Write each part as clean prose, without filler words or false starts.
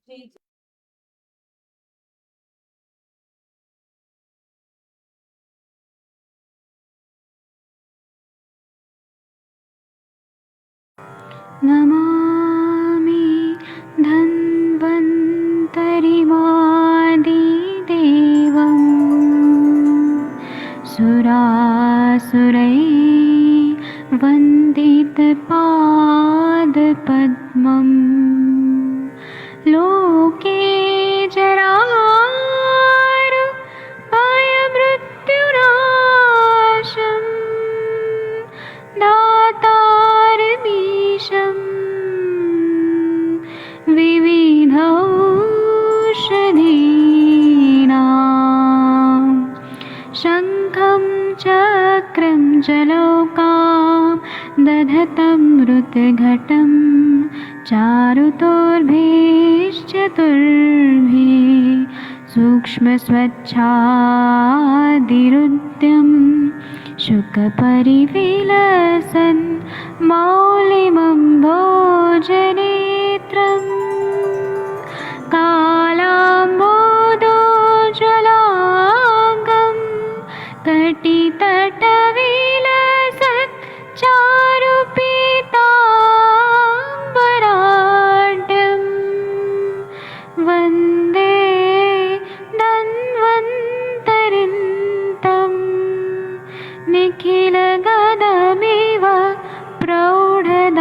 जी। नमामि धन्वन्तरिमादिदेवम् सुरासुरैर्वन्दितपादपद्मम् लोके जरारुभयमृत्युनाशम् दातारमीशम् विविधौषधीनां शङ्खं चक्रं जलौकां दधतं मृतघटं चारुतोर्भिश्चतुर्भिः सूक्ष्मस्वच्छादिरुद्यं शुकपरिविलसन् मौलिमम्भोजनेत्रम् कालाम्बोदोज्ज्वलाङ्गं कटितटविलसत् चारुपीताम्बराढ्यं वन्दे धन्वन्तरिन्तं निखिलगदमिव प्रौढदावाग्निनीलम्।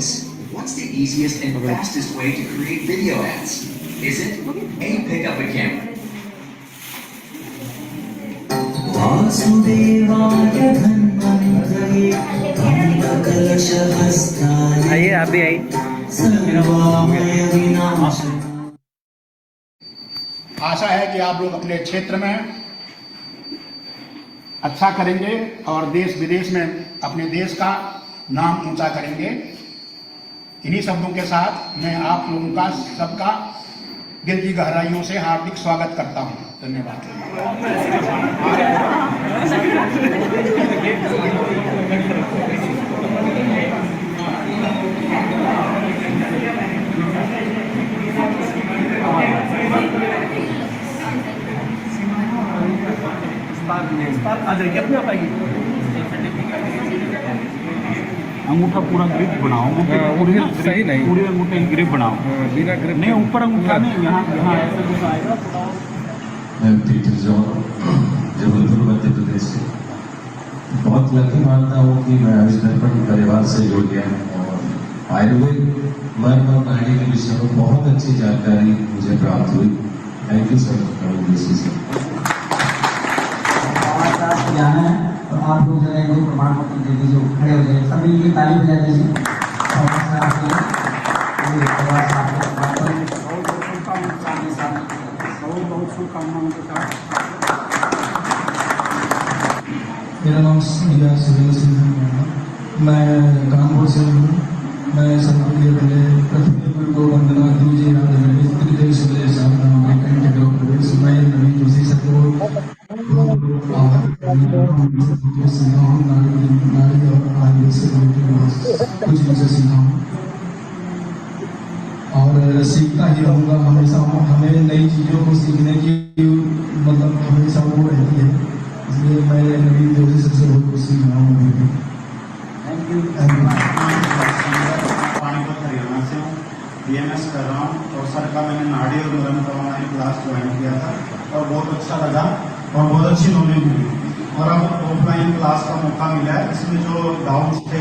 focus. What's the easiest and fastest way to create video ads? Is it A, pick up a camera? आइए आप भी आइए। आशा है कि आप लोग अपने क्षेत्र में अच्छा करेंगे और देश विदेश में अपने देश का नाम ऊंचा करेंगे। इन्हीं शब्दों के साथ मैं आप लोगों का सबका दिल की गहराइयों से हार्दिक स्वागत करता हूं। धन्यवाद। अंगूठा पूरा ग्रिप बनाओ, सही नहीं, पूरे अंगूठे की ग्रिप बनाओ। बिना ग्रिप नहीं, ऊपर अंगूठा नहीं, यहाँ यहाँ ऐसा कुछ आएगा। मैं पीटर जॉन, जबलपुर मध्य प्रदेश से बहुत लकी मानता हूँ कि मैं आयुष दर्पण परिवार से जुड़ गया और आयुर्वेद मर्म और नाड़ी के विषय में बहुत अच्छी जानकारी मुझे प्राप्त हुई। Thank you sir. जाना है तो आप लोग जो है इनको प्रमाण पत्र दे दीजिए, खड़े हो जाइए, सभी की ताली बजा दीजिए। बहुत शुभकामनाओं के साथ। मेरा नाम सुरेंद्र सिंह है, मैं कानपुर से हूँ। मैं सबके लिए पहले पृथ्वी को वंदना दीजिए। मैं नवीन जोशी सबको कुछ मुझे सीखा हूँ और सीखता ही रहूँगा हमेशा। हमें नई चीज़ों को सीखने की मतलब हमेशा वो रहती है, इसलिए मैं नवीन जोशी सबसे बहुत कुछ सीख रहा हूँ। Thank you. पानीपत हरियाणा से हूँ, BMS कर रहा हूँ और सर का मैंने नाड़ी और मरम का ऑनलाइन क्लास ज्वाइन किया था और बहुत अच्छा लगा और बहुत अच्छी नॉलेज मिली। और अब ऑफलाइन क्लास का मौका मिला है, इसमें जो डाउट्स थे,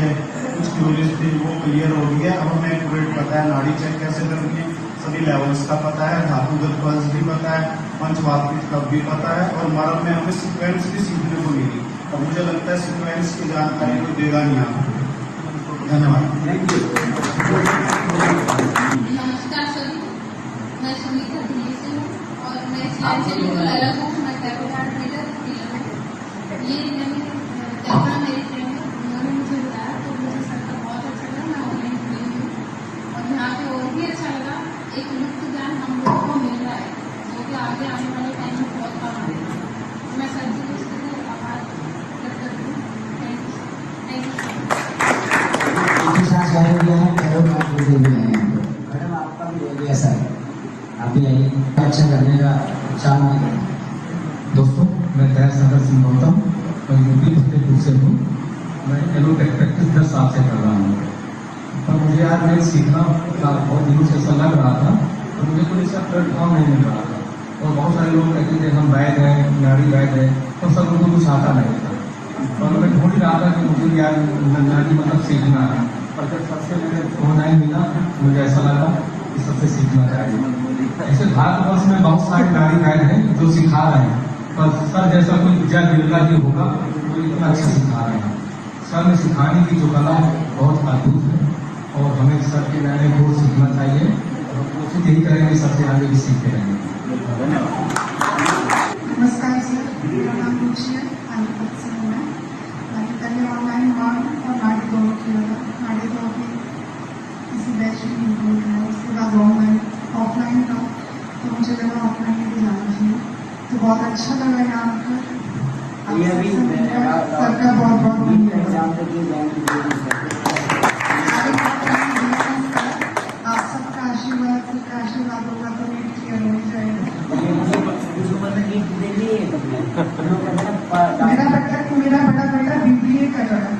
कुछ क्यूरीज थी, वो क्लियर हो गई है। अब हमें एक्यूरेट पता है नाड़ी चेक कैसे करनी है, सभी लेवल्स का पता है, धातुगत पल्स भी पता है, पंचवात्मिक कब भी पता है और मरम में हमें सीक्वेंस भी सीखने को मिली। और मुझे लगता है सीक्वेंस की जानकारी कोई देगा नहीं आपको। धन्यवाद। Thank you. नमस्कार सभी, मैं सुनीता दिल्ली से हूँ और मैं इस्लाम से बिल्कुल अलग हूँ। मैं टैरोकार्ड रीडर हूँ। ये मैंने जहाँ मेरे फ्रेंड उन्होंने मुझे बताया तो मुझे सर का बहुत अच्छा लगा। मैं ऑनलाइन जुड़ी हूँ और यहाँ पे और भी अच्छा लगा। एक मुक्त ज्ञान हम लोगों को मिल रहा है जो कि आगे आने वाले टाइम में बहुत काम आएगा। मैं सर जी को इसके लिए आभार व्यक्त करती हूँ। Thank you so much. Madam आपका भी हो गया सर, आप भी आइए, अच्छा करने का चाह है। दोस्तों, मैं दयाल सागर सिंह गौतम, मैं यूपी फतेहपुर से हूँ। मैं एलोपैथ प्रैक्टिस 10 साल से कर रहा हूँ और मुझे आज मैं सीखना बहुत दिनों से ऐसा लग रहा था और मुझे कोई ऐसा प्लेटफॉर्म नहीं मिल रहा था। और बहुत सारे लोग कहते थे हम वैद हैं, नाड़ी वैद है, और सब लोगों को कुछ आता नहीं था और मैं ढूंढ रहा था कि मुझे यार नाड़ी मतलब सीखना है। और जब सबसे मैंने ऑनलाइन मिला मुझे ऐसा लगा कि सबसे सीखना चाहिए। ऐसे भारतवर्ष में बहुत सारे नाड़ी वैद हैं जो सिखा रहे हैं, पर सर जैसा कोई जय बिरला जी होगा वो इतना अच्छा सिखा रहे हैं। सर में सिखाने की जो कला है बहुत अद्भुत है और हमें सर के नए नए कोर्स सीखना चाहिए और कोशिश यही करेंगे सबसे आगे भी सीखते रहेंगे। नमस्कार सर, मेरा नाम रुचि है, पानीपत से हूँ मैं। मैंने पहले ऑनलाइन मॉर्म और नाड़ी दोनों किया था। नाड़ी तो अभी किसी बैच में इंक्लूड है, उसके बाद ऑनलाइन ऑफलाइन था तो मुझे लगा ऑफलाइन भी जाना चाहिए, तो बहुत अच्छा लगा यहाँ आकर। सर का बहुत बहुत आप सबका आशीर्वाद, सबका आशीर्वाद होगा तो नीट क्लियर हो जाएगा। मेरा बड़ा बेटा BBA कर रहा है।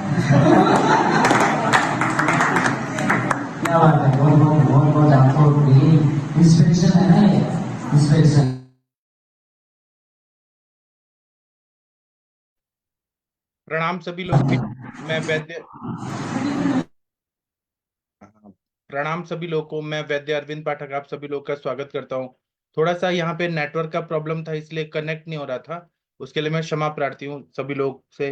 क्या बात है, बहुत बहुत बहुत बहुत आपको इंस्पिरेशन है ना, ये इंस्पिरेशन। प्रणाम सभी लोग। मैं वैद्य प्रणाम सभी लोगों को। मैं वैद्य अरविंद पाठक आप सभी लोग का स्वागत करता हूँ। थोड़ा सा यहाँ पे नेटवर्क का प्रॉब्लम था, इसलिए कनेक्ट नहीं हो रहा था। उसके लिए मैं क्षमा प्रार्थी हूँ सभी लोग से।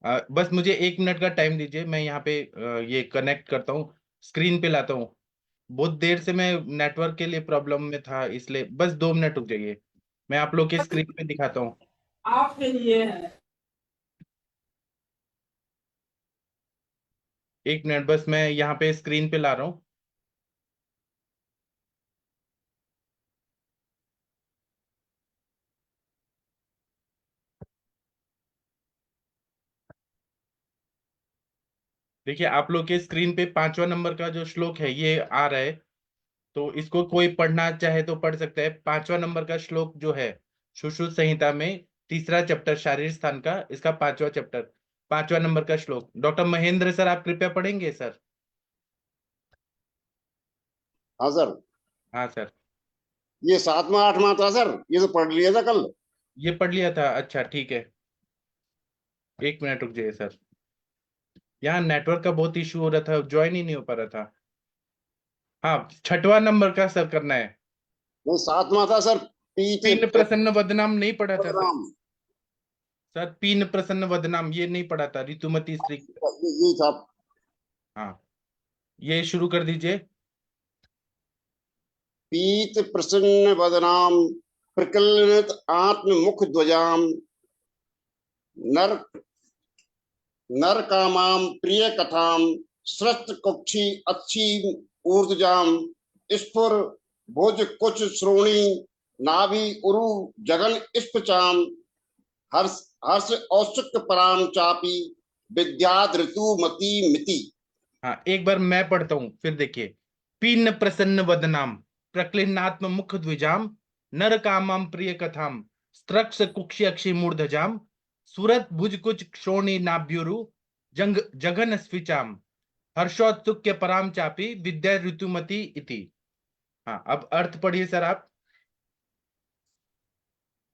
बस मुझे 1 मिनट का टाइम दीजिए, मैं यहाँ पे ये कनेक्ट करता हूँ, स्क्रीन पे लाता हूँ। बहुत देर से मैं नेटवर्क के लिए प्रॉब्लम में था, इसलिए बस 2 मिनट रुक जाइए, मैं आप लोग के स्क्रीन पे दिखाता हूँ। आपके लिए है। 1 मिनट, बस मैं यहाँ पे स्क्रीन पे ला रहा हूँ। देखिए आप लोग के स्क्रीन पे 5वां नंबर का जो श्लोक है ये आ रहा है, तो इसको कोई पढ़ना चाहे तो पढ़ सकता है। 5वां नंबर का श्लोक जो है सुश्रुत संहिता में, तीसरा चैप्टर शारीर स्थान का, इसका 5वां चैप्टर, 5वां नंबर का श्लोक। डॉक्टर महेंद्र सर आप कृपया पढ़ेंगे सर। हाँ सर। हाँ सर। ये 7वां 8वां था सर, ये तो पढ़ लिया था कल। ये पढ़ लिया था, अच्छा ठीक है। 1 मिनट रुक जाइए सर, यहाँ नेटवर्क का बहुत इशू हो रहा था, ज्वाइन ही नहीं हो पा रहा था। हाँ 6वां नंबर का सर करना है। नहीं 7वां था सर। पीन प्रसन्न वदनाम नहीं पढ़ा था सर। राम, सर पीन प्रसन्न वदनाम ये नहीं पढ़ा था, ऋतुमती स्त्री। ये था। हाँ ये शुरू कर दीजिए। पीत प्रसन्न वदनाम प्रकलनित आत्म मुख ध्वजाम नर नर कामाम प्रिय कथाम सृष्ट कुक्षी अच्छी ऊर्जाम स्फुर भुज कुछ श्रोणी नाभि उरु जगन स्पचाम हर्ष हर्ष औत्सुक पराम चापी विद्याद ऋतुमती मिति। हाँ एक बार मैं पढ़ता हूं, फिर देखिए। पीन प्रसन्न वदनाम प्रक्लिन्नात्म मुख द्विजाम नर कामाम प्रिय कथाम स्त्रक्ष कुक्षी अक्षी मूर्धजाम सूरत भुज कुच क्षोणी नाभ्युरु जंग जघन स्विचाम हर्षोत्सुक्य पराम चापी विद्या ऋतुमती इति। हाँ अब अर्थ पढ़िए सर आप।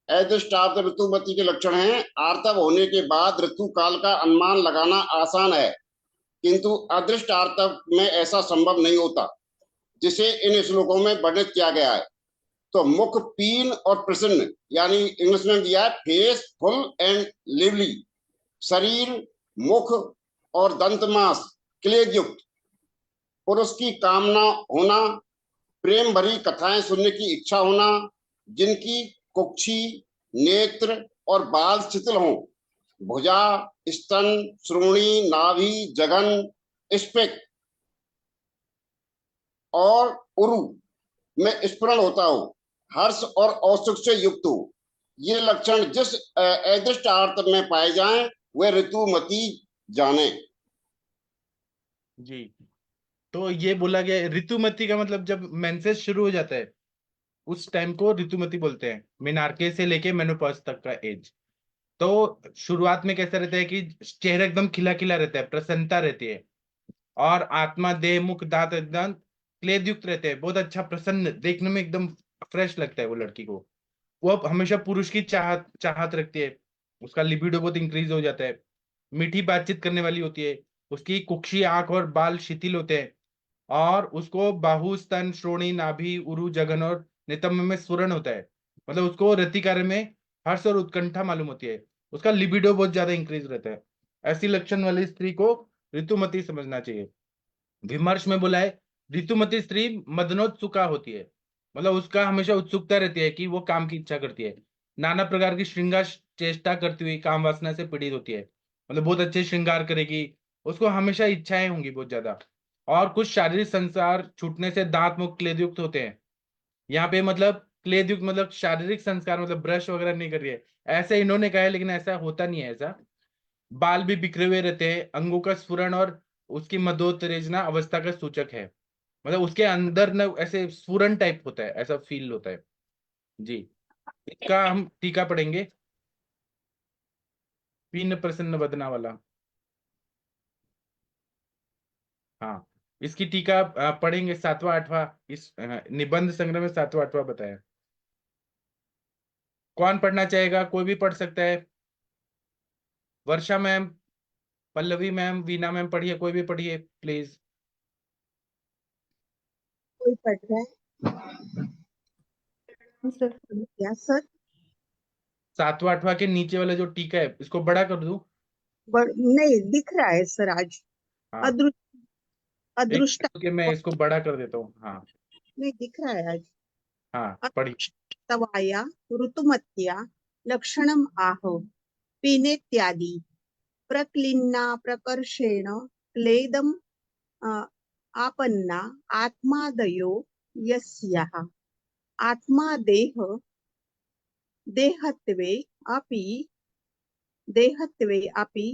अदृष्टार्थ ऋतुमती के लक्षण हैं। आर्तव होने के बाद ऋतु काल का अनुमान लगाना आसान है, किंतु अदृष्ट आर्तव में ऐसा संभव नहीं होता, जिसे इन श्लोकों में वर्णित किया गया है। तो मुख पीन और प्रसन्न, यानी इंग्लिश में दिया है फेस फुल एंड लिवली, शरीर मुख और दंतमांस क्लेद युक्त, पुरुष की कामना होना, प्रेम भरी कथाएं सुनने की इच्छा होना, जिनकी कुक्षी नेत्र और बाल शिथिल हों, भुजा स्तन श्रोणी नाभि जघन स्पिक और उरु में स्फुरण होता हो, हर्ष और औत्सुक से युक्त हो। ये लक्षण जिस अदृष्ट अर्थ में पाए जाएं वह ऋतुमती जाने। जी तो ये बोला गया ऋतुमती का मतलब जब मेंसेस शुरू हो जाता है उस टाइम को ऋतुमती बोलते हैं, मेनार्के से लेके मेनोपॉज तक का एज। तो शुरुआत में कैसा रहता है कि चेहरा एकदम खिला खिला रहता है, प्रसन्नता रहती है, और आत्मा देह मुख दांत एकदम क्लेद युक्त रहते हैं, बहुत अच्छा प्रसन्न, देखने में एकदम फ्रेश लगता है वो लड़की को। वो अब हमेशा पुरुष की चाहत चाहत रखती है, उसका लिबिडो बहुत इंक्रीज हो जाता है, मीठी बातचीत करने वाली होती है, उसकी कुक्षी आंख और बाल शिथिल होते हैं, और उसको बाहु स्तन श्रोणी नाभि उरु जघन और नितंब में स्फुरण होता है। मतलब उसको रति कार्य में हर्ष और उत्कंठा मालूम होती है, उसका लिबिडो बहुत ज्यादा इंक्रीज रहता है। ऐसी लक्षण वाली स्त्री को ऋतुमती समझना चाहिए। विमर्श में बोला है ऋतुमती स्त्री मदनोत्सुका होती है, मतलब उसका हमेशा उत्सुकता रहती है कि वो काम की इच्छा करती है, नाना प्रकार की श्रृंगार चेष्टा करती हुई काम वासना से पीड़ित होती है, मतलब बहुत अच्छे श्रृंगार करेगी, उसको हमेशा इच्छाएं होंगी बहुत ज्यादा, और कुछ शारीरिक संसार छूटने से दांत मुख क्लेदयुक्त होते हैं। यहाँ पे मतलब क्लेदयुक्त मतलब शारीरिक संस्कार, मतलब ब्रश वगैरह नहीं कर रही है, ऐसे इन्होंने कहा है, लेकिन ऐसा होता नहीं है ऐसा। बाल भी बिखरे हुए रहते हैं, अंगों का स्फुरण और उसकी मदोत्तेजना अवस्था का सूचक है, मतलब उसके अंदर न ऐसे स्फुरन टाइप होता है, ऐसा फील होता है। जी इसका हम टीका पढ़ेंगे, पीन प्रसन्न वदना वाला। हाँ इसकी टीका पढ़ेंगे 7वां 8वां, इस निबंध संग्रह में 7वां 8वां बताया। कौन पढ़ना चाहेगा, कोई भी पढ़ सकता है। Varsha ma'am, Pallavi ma'am, Veena ma'am पढ़िए, कोई भी पढ़िए प्लीज। कोई पढ़ रहा है क्या सर? 7वां 8वां के नीचे वाला जो टीका है इसको बड़ा कर दूं? नहीं दिख रहा है सर आज। हाँ, अदृष्ट एक अदृष्ट मिनट के मैं इसको बड़ा कर देता हूँ। हाँ नहीं दिख रहा है आज। हाँ, पढ़िए। तवाया ऋतुमत्या लक्षणम आह पीनेत्यादि प्रक्लिन्ना प्रकर्षेण क्लेदम आपन्ना आत्मादयो यस्याः आत्मा देहत्वे अपि देहत्वे अपि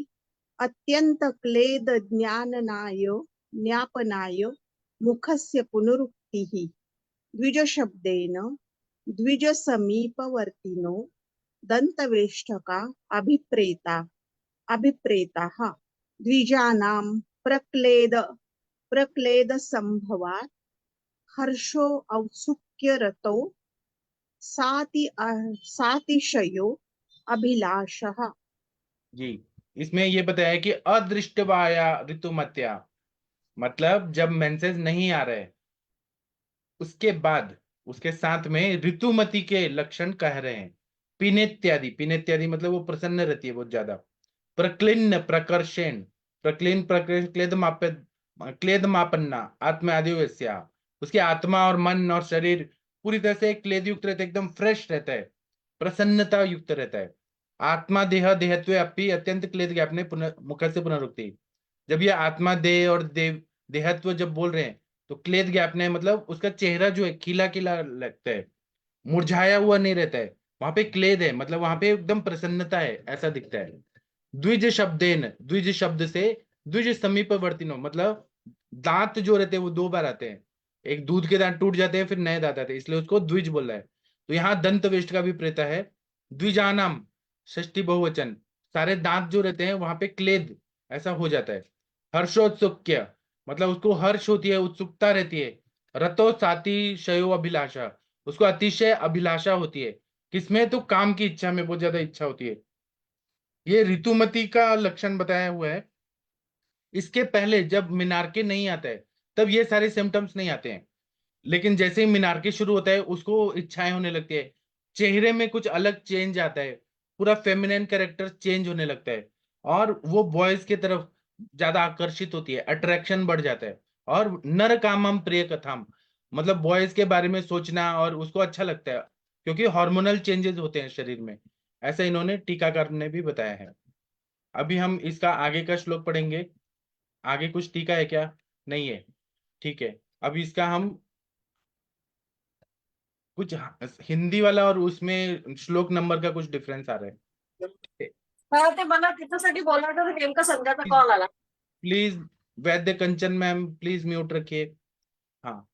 अत्यंत क्लेद ज्ञाननाय ज्ञापनाय मुखस्य पुनरुक्तिः द्विजशब्देन द्विजसमीपवर्तिनो दन्तवेष्टका अभिप्रेताः द्विजानां प्रक्लेदसम्भवात् हर्षो औत्सुक्यरतो सातिशयो अभिलाषः। जी, इसमें ये बताया कि अदृष्टवाया ऋतुमत्या मतलब जब मेंसेस नहीं आ रहे उसके बाद उसके साथ में ऋतुमती के लक्षण कह रहे हैं। पिनेत्यादि मतलब वो प्रसन्न रहती है बहुत ज्यादा। प्रक्लिन्न प्रकर्षेण प्रक्लिन्न प्रकर्ष क्लेद मापन्ना आत्मा आदिवस्या उसकी आत्मा और मन और शरीर पूरी तरह से क्लेद युक्त रहता है, एकदम फ्रेश रहता है, प्रसन्नता युक्त रहता है। आत्मा देह देहत्व अपि अत्यंत क्लेद ज्ञापने मुख से पुनरुक्ति। जब ये आत्मा देह और देहत्व जब बोल रहे हैं तो क्लेद ज्ञापने मतलब उसका चेहरा जो है खिला खिला लगता है, मुरझाया हुआ नहीं रहता है। वहां पे क्लेद है मतलब वहां पे एकदम प्रसन्नता है ऐसा दिखता है। द्विज शब्देन द्विज शब्द से द्विज समीपवर्तिनो मतलब दांत जो रहते हैं वो 2 बार आते हैं। एक दूध के दांत टूट जाते हैं फिर नए दांत आते हैं इसलिए उसको द्विज बोल रहा है। तो यहाँ दंत वेष्ट का भी प्रेता है। द्विजानाम षष्ठी बहुवचन सारे दांत जो रहते हैं वहां पे क्लेद ऐसा हो जाता है। हर्षोत्सुक्य मतलब उसको हर्ष होती है, उत्सुकता रहती है। रतो साति शयो अभिलाषा उसको अतिशय अभिलाषा होती है। किसमें? तो काम की इच्छा में बहुत ज्यादा इच्छा होती है। ये ऋतुमती का लक्षण बताया हुआ है। इसके पहले जब मीनार्के नहीं आता है तब ये सारे सिम्टम्स नहीं आते हैं, लेकिन जैसे ही मीनार्के शुरू होता है उसको इच्छाएं होने लगती है, चेहरे में कुछ अलग चेंज आता है, पूरा फेमिनिन कैरेक्टर चेंज होने लगता है और वो बॉयज की तरफ ज्यादा आकर्षित होती है, अट्रैक्शन बढ़ जाता है। और नर कामम प्रिय कथाम मतलब बॉयज के बारे में सोचना और उसको अच्छा लगता है क्योंकि हार्मोनल चेंजेस होते हैं शरीर में, ऐसा इन्होंने टीकाकार ने भी बताया है। अभी हम इसका आगे का श्लोक पढ़ेंगे। आगे कुछ टीका है क्या? नहीं है, ठीक है। अभी इसका हम कुछ हिंदी वाला और उसमें श्लोक नंबर का कुछ डिफरेंस आ रहा है। हा ते मला तिच्यासाठी बोलावलं तर नेमका संध्याचा कॉल आला. Please Vaidya Kanchan ma'am please mute रखिए। हाँ,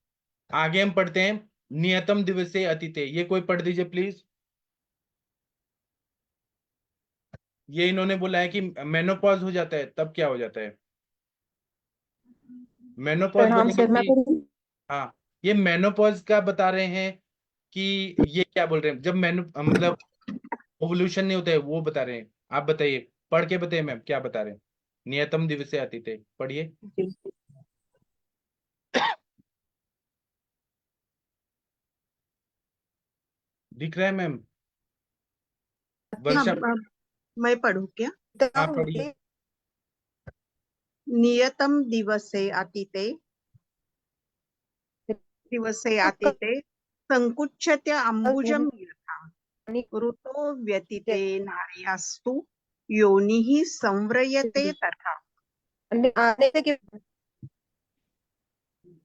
आगे हम पढ़ते हैं नियतम दिवसे अतिथे। ये कोई पढ़ दीजिए प्लीज। ये इन्होंने बोला है कि मेनोपॉज हो जाता है तब क्या हो जाता है? मेनोपॉज प्रणाम सर, मैं हाँ, ये मेनोपॉज का बता रहे हैं कि ये क्या बोल रहे हैं जब मेनो मतलब ओवल्यूशन नहीं होता है वो बता रहे हैं। आप बताइए, पढ़ के बताइए मैम क्या बता रहे हैं। नियतम दिवसे अतिथे पढ़िए। दिख रहा है मैम? वर्षा, मैं पढ़ूं क्या? हाँ पढ़िए। नियतम दिवसे आतिते संकुच्यते अम्बुजं यथा ऋतो व्यतीते नार्यास्तु योनिः संव्रयते तथा।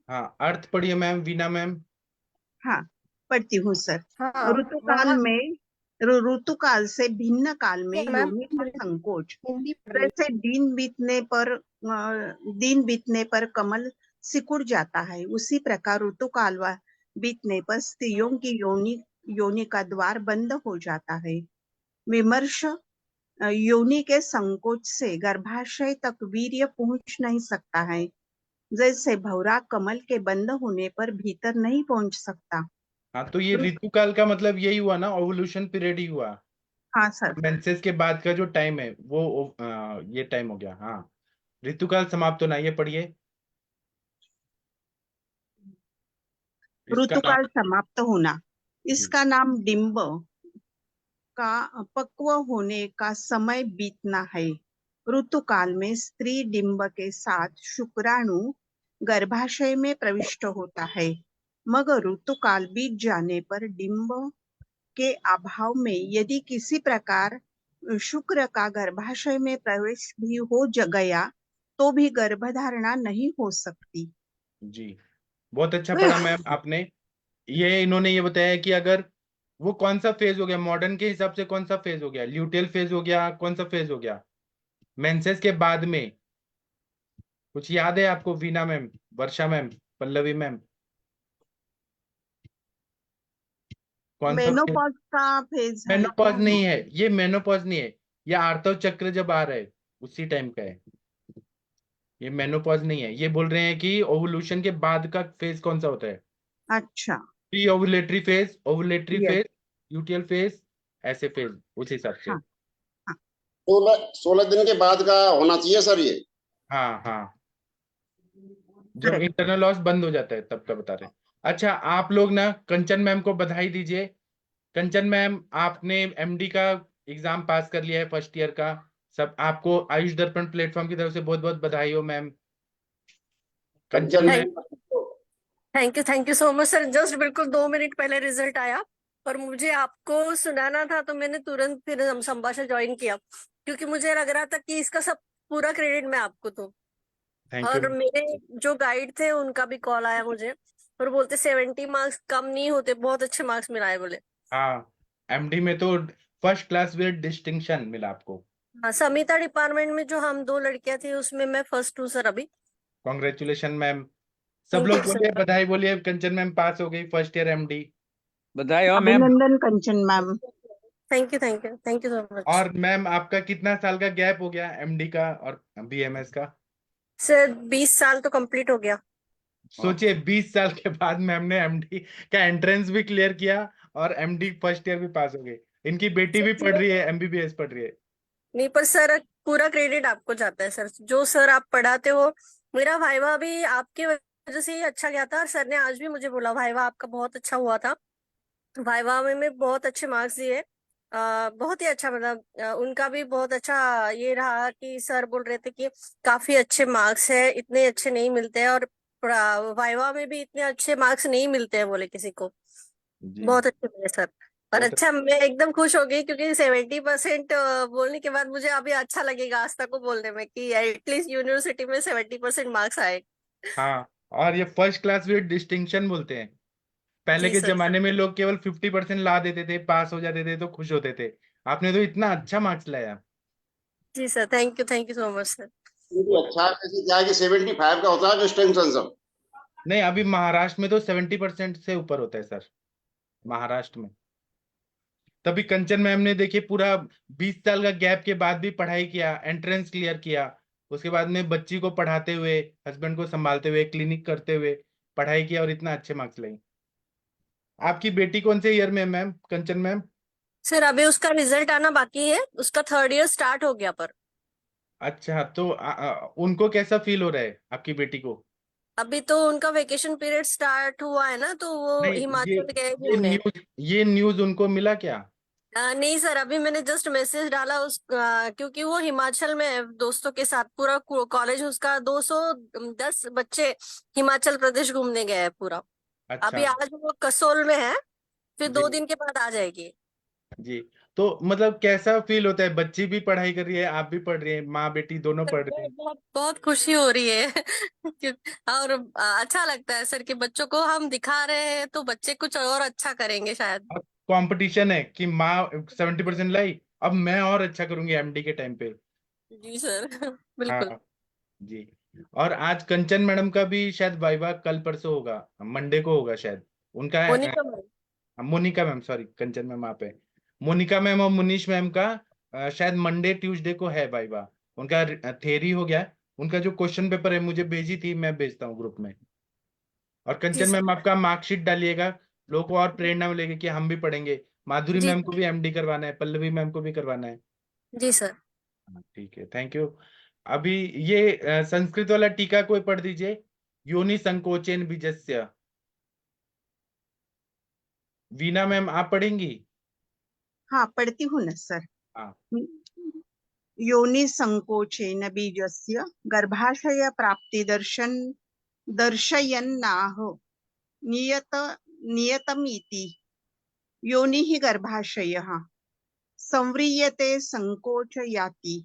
हाँ, अर्थ पढ़िए मैम वीना मैम। हाँ पढ़ती हूँ सर। हाँ, ऋतुकाल में ऋतुकाल से भिन्न काल में योनि का संकोच जैसे दिन बीतने पर कमल सिकुड़ जाता है, उसी प्रकार ऋतुकाल बीतने पर स्त्रियों की योनि का द्वार बंद हो जाता है। विमर्श योनि के संकोच से गर्भाशय तक वीर्य पहुंच नहीं सकता है, जैसे भौरा कमल के बंद होने पर भीतर नहीं पहुंच सकता। हाँ, तो ये ऋतुकाल का मतलब यही हुआ ना, ओवल्यूशन पीरियड ही हुआ। हाँ सर। मेंसेस के बाद का जो टाइम है वो ये टाइम हो गया। हाँ, ऋतुकाल समाप्त होना। ये पढ़िए। इसका ऋतुकाल समाप्त होना, इसका नाम डिंब का पक्व होने का समय बीतना है। ऋतुकाल में स्त्री डिंब के साथ शुक्राणु गर्भाशय में प्रविष्ट होता है। मगर ऋतुकाल बीत जाने पर डिंब के अभाव में यदि किसी प्रकार शुक्र का गर्भाशय में प्रवेश भी हो गया तो भी गर्भधारणा नहीं हो सकती। जी, बहुत अच्छा पढ़ा मैम आपने। ये इन्होंने ये बताया कि अगर वो कौन सा फेज हो गया मॉडर्न के हिसाब से, कौन सा फेज हो गया, ल्यूटियल फेज हो गया, कौन सा फेज हो गया मेंसेस के बाद में? कुछ याद है आपको? वीना मैम, वर्षा मैम, पल्लवी मैम, कौन सा फेज? मेनोपॉज का फेज है मेनोपॉज क्या? नहीं है ये, मेनोपॉज नहीं है ये, आर्तव चक्र जब आ रहा है उसी टाइम का है ये, मेनोपॉज नहीं है। ये बोल रहे हैं कि ओवुलेशन के बाद का फेज कौन सा होता है। अच्छा, pre ovulatory phase, ovulatory Yes. Phase, luteal phase, ऐसे फेज उस हिसाब से। हाँ। 16 दिन के बाद का होना चाहिए सर ये। हाँ हाँ, जब Correct. इंटरनल लॉस बंद हो जाता है तब का बता रहे हैं। अच्छा, आप लोग ना कंचन मैम को बधाई दीजिए। कंचन मैम, आपने एमडी का एग्जाम पास कर लिया है फर्स्ट ईयर का। सब आपको आयुष दर्पण प्लेटफॉर्म की तरफ से बहुत बहुत बधाई हो ma'am. Kanchan ma'am, thank you so much sir. Just बिल्कुल 2 मिनट पहले रिजल्ट आया और मुझे आपको सुनाना था तो मैंने तुरंत फिर संभाषण ज्वाइन किया क्योंकि मुझे लग रहा था कि इसका सब पूरा क्रेडिट मैं आपको दूं। Thank you. और मेरे जो गाइड थे उनका भी कॉल आया मुझे और बोलते 70 मार्क्स कम नहीं होते, बहुत अच्छे मार्क्स मिलाए बोले। हाँ, एमडी में तो फर्स्ट क्लास विद डिस्टिंक्शन मिला आपको। हाँ, समिता डिपार्टमेंट में जो हम 2 लड़कियां थी उसमें मैं फर्स्ट हूँ सर अभी। Congratulation ma'am. सब Thank लोग you, sir. बोलिए बधाई, बोलिए कंचन मैम पास हो गई फर्स्ट ईयर एमडी। बधाई हो मैम। अभिनंदन Kanchan ma'am. Thank you so much. और मैम आपका कितना साल का गैप हो गया एमडी का और बीएमएस का? सर 20 साल तो कंप्लीट हो गया। सोचिए 20 साल के बाद मैम ने एमडी का एंट्रेंस भी क्लियर किया और एमडी फर्स्ट ईयर भी पास हो गई। इनकी बेटी भी पढ़ रही है, एमबीबीएस पढ़ रही है। नहीं पर सर पूरा क्रेडिट आपको जाता है सर, जो सर आप पढ़ाते हो। मेरा वाइवा भी आपकी वजह से ही अच्छा गया था और सर ने आज भी मुझे बोला वाइवा आपका बहुत अच्छा हुआ था। वाइवा में मैं बहुत अच्छे मार्क्स दिए। बहुत ही अच्छा, मतलब उनका भी बहुत अच्छा ये रहा कि सर बोल रहे थे कि काफी अच्छे मार्क्स है, इतने अच्छे नहीं मिलते हैं और वाइवा में भी इतने अच्छे मार्क्स नहीं मिलते हैं बोले किसी को। जी, बहुत अच्छे मिले सर। और बहुत अच्छा, मैं एकदम खुश हो गई क्योंकि 70% बोलने के बाद मुझे अभी अच्छा लगेगा आस्था को बोलने में कि एटलीस्ट यूनिवर्सिटी में 70% मार्क्स आए। हाँ, और ये फर्स्ट क्लास विद डिस्टिंक्शन बोलते हैं। पहले जी के सर। जमाने में लोग केवल 50% ला देते थे, पास हो जाते थे तो खुश होते थे। आपने तो इतना अच्छा मार्क्स लाया। जी sir, thank you so much sir. अच्छा कैसे क्या है कि 75 का होता है डिस्टिंक्शन सर? नहीं, अभी महाराष्ट्र में तो 70% से ऊपर होता है सर, महाराष्ट्र में। तभी कंचन मैम ने देखिए पूरा 20 साल का गैप के बाद भी पढ़ाई किया, एंट्रेंस क्लियर किया, उसके बाद में बच्ची को पढ़ाते हुए, हस्बैंड को संभालते हुए, क्लिनिक करते हुए पढ़ाई किया और इतना अच्छे मार्क्स लाई। आपकी बेटी कौन से ईयर में है मैम, कंचन मैम? सर अभी उसका रिजल्ट आना बाकी है, उसका 3rd ईयर स्टार्ट हो गया पर। अच्छा, तो उनको कैसा फील हो रहा है आपकी बेटी को? अभी तो उनका वेकेशन पीरियड स्टार्ट हुआ है ना, तो वो नहीं, हिमाचल गए ये घूमने। न्यूज ये न्यूज उनको मिला क्या? नहीं सर, अभी मैंने जस्ट मैसेज डाला क्योंकि वो हिमाचल में है दोस्तों के साथ, पूरा कॉलेज उसका 210 बच्चे हिमाचल प्रदेश घूमने गए हैं पूरा। अच्छा अभी आज वो कसोल में है, फिर जी 2 दिन के बाद आ जाएगी। जी, तो मतलब कैसा फील होता है? बच्ची भी पढ़ाई कर रही है, आप भी पढ़ रही है, माँ बेटी दोनों सर पढ़ रही है। बहुत बहुत खुशी हो रही है और अच्छा लगता है सर कि बच्चों को हम दिखा रहे हैं तो बच्चे कुछ और अच्छा करेंगे शायद। अब कंपटीशन है कि माँ 70% लाई, अब मैं और अच्छा करूंगी एमडी के टाइम पे। जी सर बिल्कुल। हाँ जी। और आज कंचन मैडम का भी शायद वाइवा कल परसों होगा, मंडे को होगा शायद उनका। Monika ma'am. Monika ma'am, sorry, Kanchan ma'am आप है। मोनिका मैम और मुनीश मैम का शायद मंडे ट्यूसडे को है वाइवा। उनका थ्योरी हो गया, उनका जो क्वेश्चन पेपर है मुझे भेजी थी, मैं भेजता हूँ ग्रुप में। और जी कंचन सर। मैम आपका मार्कशीट डालिएगा, लोगों को और प्रेरणा मिलेगी कि हम भी पढ़ेंगे। माधुरी जी मैम को भी एमडी करवाना है, पल्लवी मैम को भी करवाना है। जी सर। हाँ, ठीक है, थैंक यू। अभी ये संस्कृत वाला टीका कोई पढ़ दीजिए। योनि संकोचेन बीजस्य। वीना मैम आप पढ़ेंगी? हाँ, पढ़ती हूँ ना सर। हाँ। योनि संकोचेन बीजस्य गर्भाशय प्राप्ति दर्शयन्नाह नियतमिति योनिः गर्भाशयः संव्रियते संकोचयाति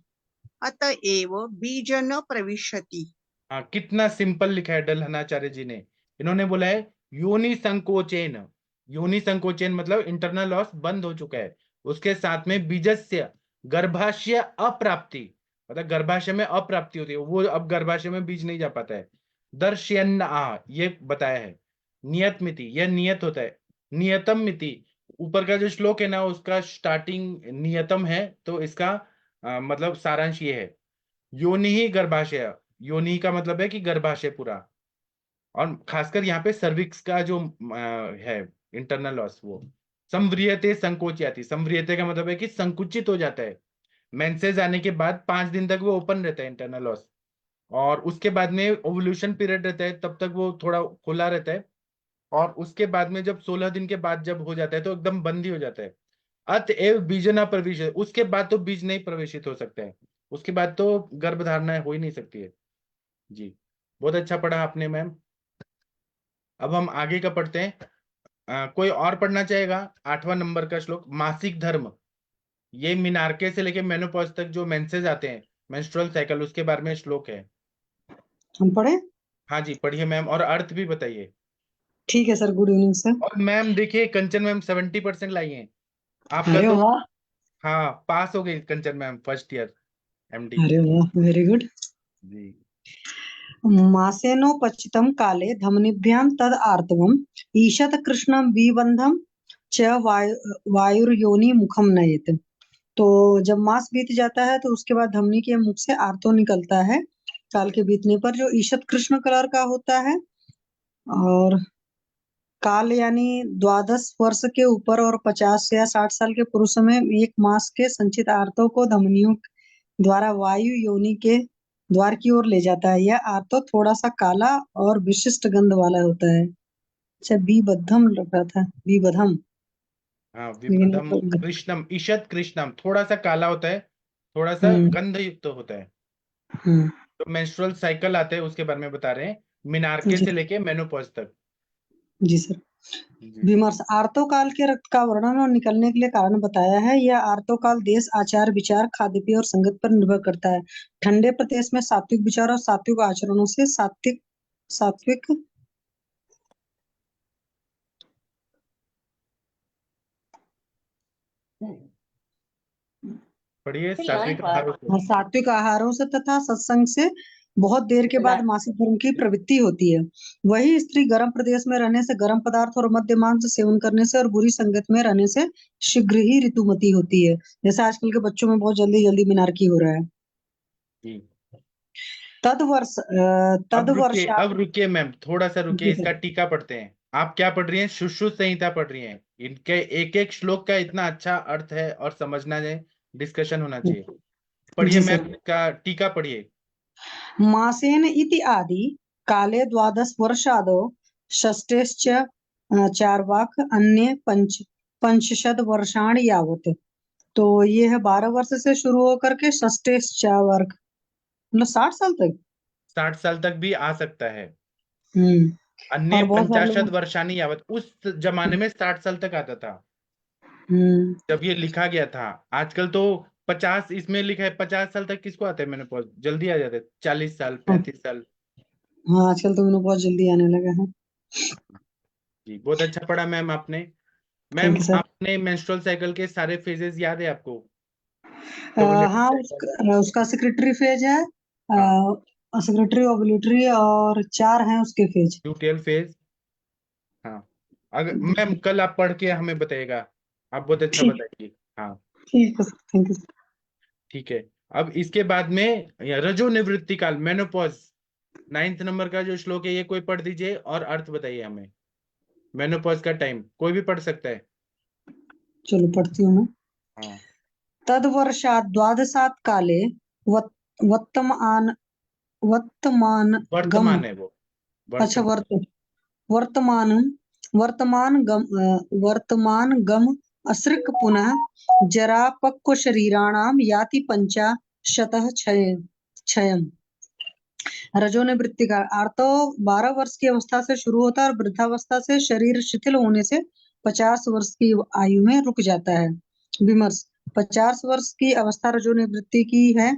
अतएव बीज न प्रविशति। हाँ, कितना सिंपल लिखा है डलहनाचार्य जी ने। इन्होंने बोला है योनि संकोचेन। योनि संकोचन मतलब इंटरनल लॉस बंद हो चुका है, उसके साथ में बीजस्य गर्भाशय अप्राप्ति, मतलब गर्भाशय में अप्राप्ति होती है, वो अब गर्भाशय में बीज नहीं जा पाता है। दर्शयन ये बताया है। नियत मिति, यह नियत होता है। नियतम मिति, ऊपर का जो श्लोक है ना उसका स्टार्टिंग नियतम है, तो इसका मतलब सारांश ये है योनि ही गर्भाशय। योनि का मतलब है कि गर्भाशय पूरा, और खासकर यहाँ पे सर्विक्स का जो है इंटरनल लॉस, वो संव्रियते संकोचयाति। संव्रियते का मतलब है कि संकुचित हो जाता है। मेंसेस आने के बाद 5 दिन तक वो ओपन रहता है इंटरनल लॉस, और उसके बाद में ओवुलेशन पीरियड रहता है, तब तक वो थोड़ा खुला रहता है, और उसके बाद में जब 16 दिन के बाद जब हो जाता है तो एकदम बंद ही हो जाता है। अतएव बीज न प्रवेश, उसके बाद तो बीज नहीं प्रवेशित हो सकता है, उसके बाद तो गर्भधारणा हो ही नहीं सकती है। जी, बहुत अच्छा पढ़ा आपने मैम। अब हम आगे का पढ़ते हैं। कोई और पढ़ना चाहेगा? 8वां नंबर का श्लोक, मासिक धर्म। ये मिनार्के से लेके मेनोपॉज तक जो मेंसेस आते हैं, मेंस्ट्रुअल साइकिल, उसके बारे में श्लोक है। हम पढ़े? हाँ जी पढ़िए मैम, और अर्थ भी बताइए। ठीक है सर, गुड इवनिंग सर। और मैम देखिए कंचन मैम 70% लाई हैं। आपका अरे तो वाह, हाँ पास हो गई कंचन मैम फर्स्ट ईयर एमडी। अरे वाह, वेरी गुड। जी, मासेनोपचितं काले धमनीभ्यां तद आर्तवम् ईशत कृष्णं विबंधम च वायुर्योनि मुखम नयेत। तो जब मास बीत जाता है तो उसके बाद धमनी के मुख से आर्तो निकलता है काल के बीतने पर, जो ईशत कृष्ण कलर का होता है। और काल यानी 12 वर्ष के ऊपर और 50 या 60 साल के पुरुषों में 1 मास के संचित आर्तों को धमनियों द्वारा वायु योनि के द्वार की ओर ले जाता है। यह आर्तो थोड़ा सा काला और विशिष्ट गंध वाला होता है। अच्छा, बीबद्धम लग रहा था, बीबधम, हाँ लेकिन विबधम कृष्णम, ईशत कृष्णम थोड़ा सा काला होता है, थोड़ा सा गंध युक्त होता है। हम्म, तो मेंस्ट्रुअल साइकिल आते हैं उसके बारे में बता रहे हैं, मिनार्के जी से लेके मेनोपॉज तक। जी सर। जी। विमर्श, आर्तोकाल के रक्त का वर्णन और निकलने के लिए कारण बताया है। यह आर्तोकाल देश, आचार विचार, खाद्य पेय और संगत पर निर्भर करता है। ठंडे प्रदेश में सात्विक विचार और सात्विक आचरणों से सात्विक पढ़िए सात्विक आहारों से। सात्विक आहारों से तथा सत्संग से बहुत देर के बाद मासिक धर्म की प्रवृत्ति होती है। वही स्त्री गर्म प्रदेश में रहने से, गर्म पदार्थ और मद्य मांस सेवन करने से और बुरी संगत में रहने से शीघ्र ही ऋतुमती होती है। जैसे आजकल के बच्चों में बहुत जल्दी जल्दी मिनारकी हो रहा है। जी। तदवर्षा, अब रुकिए मैम, थोड़ा सा रुकिए, जी इसका सर। टीका पढ़ते हैं। आप क्या पढ़ रही हैं? सुश्रुत संहिता पढ़ रही हैं। इनके एक एक श्लोक का इतना अच्छा अर्थ है और समझना है, डिस्कशन होना चाहिए। पढ़िए जी मैम, सर। इसका टीका पढ़िए। मासेन इति आदि काले 12 वर्षादो षष्ठेश्च चार्वाक अन्य पंचशत वर्षाणि यावत। तो ये है 12 वर्ष से शुरू होकर के षष्ठेश चार्वाक, मतलब 60 साल तक। 60 साल तक भी आ सकता है। हम्म, अन्य और बहुत सारे 50 लोग, वर्षानी यावत, उस जमाने में 60 साल तक आता था हम्म, जब ये लिखा गया था। आजकल तो 50, इसमें लिखा है 50 साल तक किसको आते हैं मेनोपॉज, जल्दी आ जाते हैं, 40 साल 35 साल। हाँ आजकल तो इन्हें बहुत जल्दी आने लगा है। जी, बहुत अच्छा पढ़ा मैम आपने। Thank ma'am you sir. आपने मेंस्ट्रुअल साइकिल के सारे फेजेस याद है आपको? ओवुलेशन हाँ, साइकिल। उसका सेक्रेटरी फेज है, हाँ, सेक्रेटरी, ओवुलेटरी, और 4 हैं उसके फेज। Luteal phase. हाँ, अगर मैम कल आप पढ़ के हमें बताइएगा, आप बहुत अच्छा ठीक, बताइए। हाँ ठीक है सर, थैंक यू सर। ठीक है। अब इसके बाद में रजो निवृत्ति काल, मेनोपॉज, 9th नंबर का जो श्लोक है ये कोई पढ़ दीजिए और अर्थ बताइए हमें। मेनोपॉज का टाइम कोई भी पढ़ सकता है। चलो पढ़ती हूँ मैं। हाँ, तद्वर्षात् 12 काले वर्तमान वर्तमान गम, वर्तमान है वो, अच्छा वर्तमान। वर्तमान वर्तमान गम असृक् पुनः जरा पक्व शरीराणाम याति पंचाशतः क्षयम्। रजोनिवृत्ति का आर्तो 12 वर्ष की अवस्था से शुरू होता है और वृद्धावस्था से शरीर शिथिल होने से 50 वर्ष की आयु में रुक जाता है। विमर्श 50 वर्ष की अवस्था रजोनिवृत्ति की है।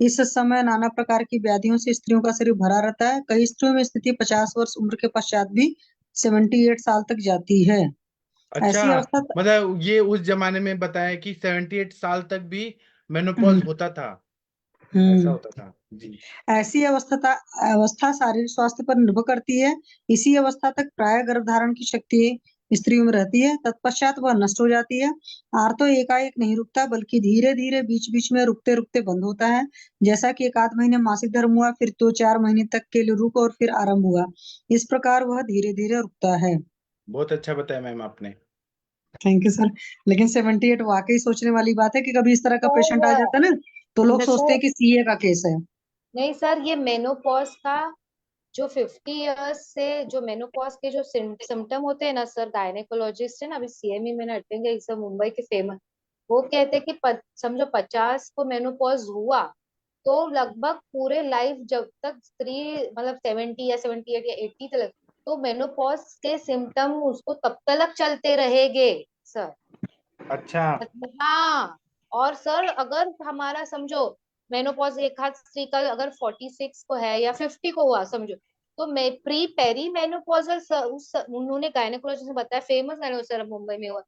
इस समय नाना प्रकार की व्याधियों से स्त्रियों का शरीर भरा रहता है। कई स्त्रियों में स्थिति 50 वर्ष उम्र के पश्चात भी 78 साल तक जाती है। ऐसी अच्छा, अवस्था मतलब ये उस जमाने में बताया कि 78 साल तक भी मेनोपॉज होता था, ऐसा होता था जी। ऐसी अवस्था शारीरिक स्वास्थ्य पर निर्भर करती है। इसी अवस्था तक प्राय गर्भधारण की शक्ति स्त्रियों में रहती है, तत्पश्चात वह नष्ट हो जाती है। आर्तो एकाएक नहीं रुकता, बल्कि धीरे धीरे बीच बीच में रुकते रुकते बंद होता है। जैसा कि 1 आध महीने मासिक धर्म हुआ, फिर 2-4 महीने तक के लिए रुक और फिर आरंभ हुआ। इस प्रकार वह धीरे धीरे रुकता है। बहुत अच्छा बताया मैम आपने। Thank you sir. लेकिन 78 वाकई सोचने वाली बात है कि कभी इस तरह का पेशेंट आ जाता है ना, तो लोग सोचते हैं कि सीए का केस है। नहीं सर, ये मेनोपॉज का जो 50 इयर्स से जो मेनोपॉज के जो सिम्टम होते हैं ना सर, गायनेकोलॉजिस्ट है ना, अभी सीएमई मैंने अटेंड किया, सब मुंबई के फेमस, वो कहते हैं कि समझो 50 को मेनोपॉज हुआ तो लगभग पूरे लाइफ जब तक स्त्री मतलब 70 या 78 या 80 तक, तो मेनोपॉज के सिम्टम उसको तब तक चलते रहेंगे सर। अच्छा। हाँ, और सर अगर हमारा समझो मेनोपॉज एक हाथ स्त्री का अगर 46 को है या 50 को हुआ समझो, तो मैं पेरी मेनोपॉजल उन्होंने गायनेकोलॉजिस्ट ने बताया, फेमस गायनेकोलॉजिस्ट मुंबई में हुआ,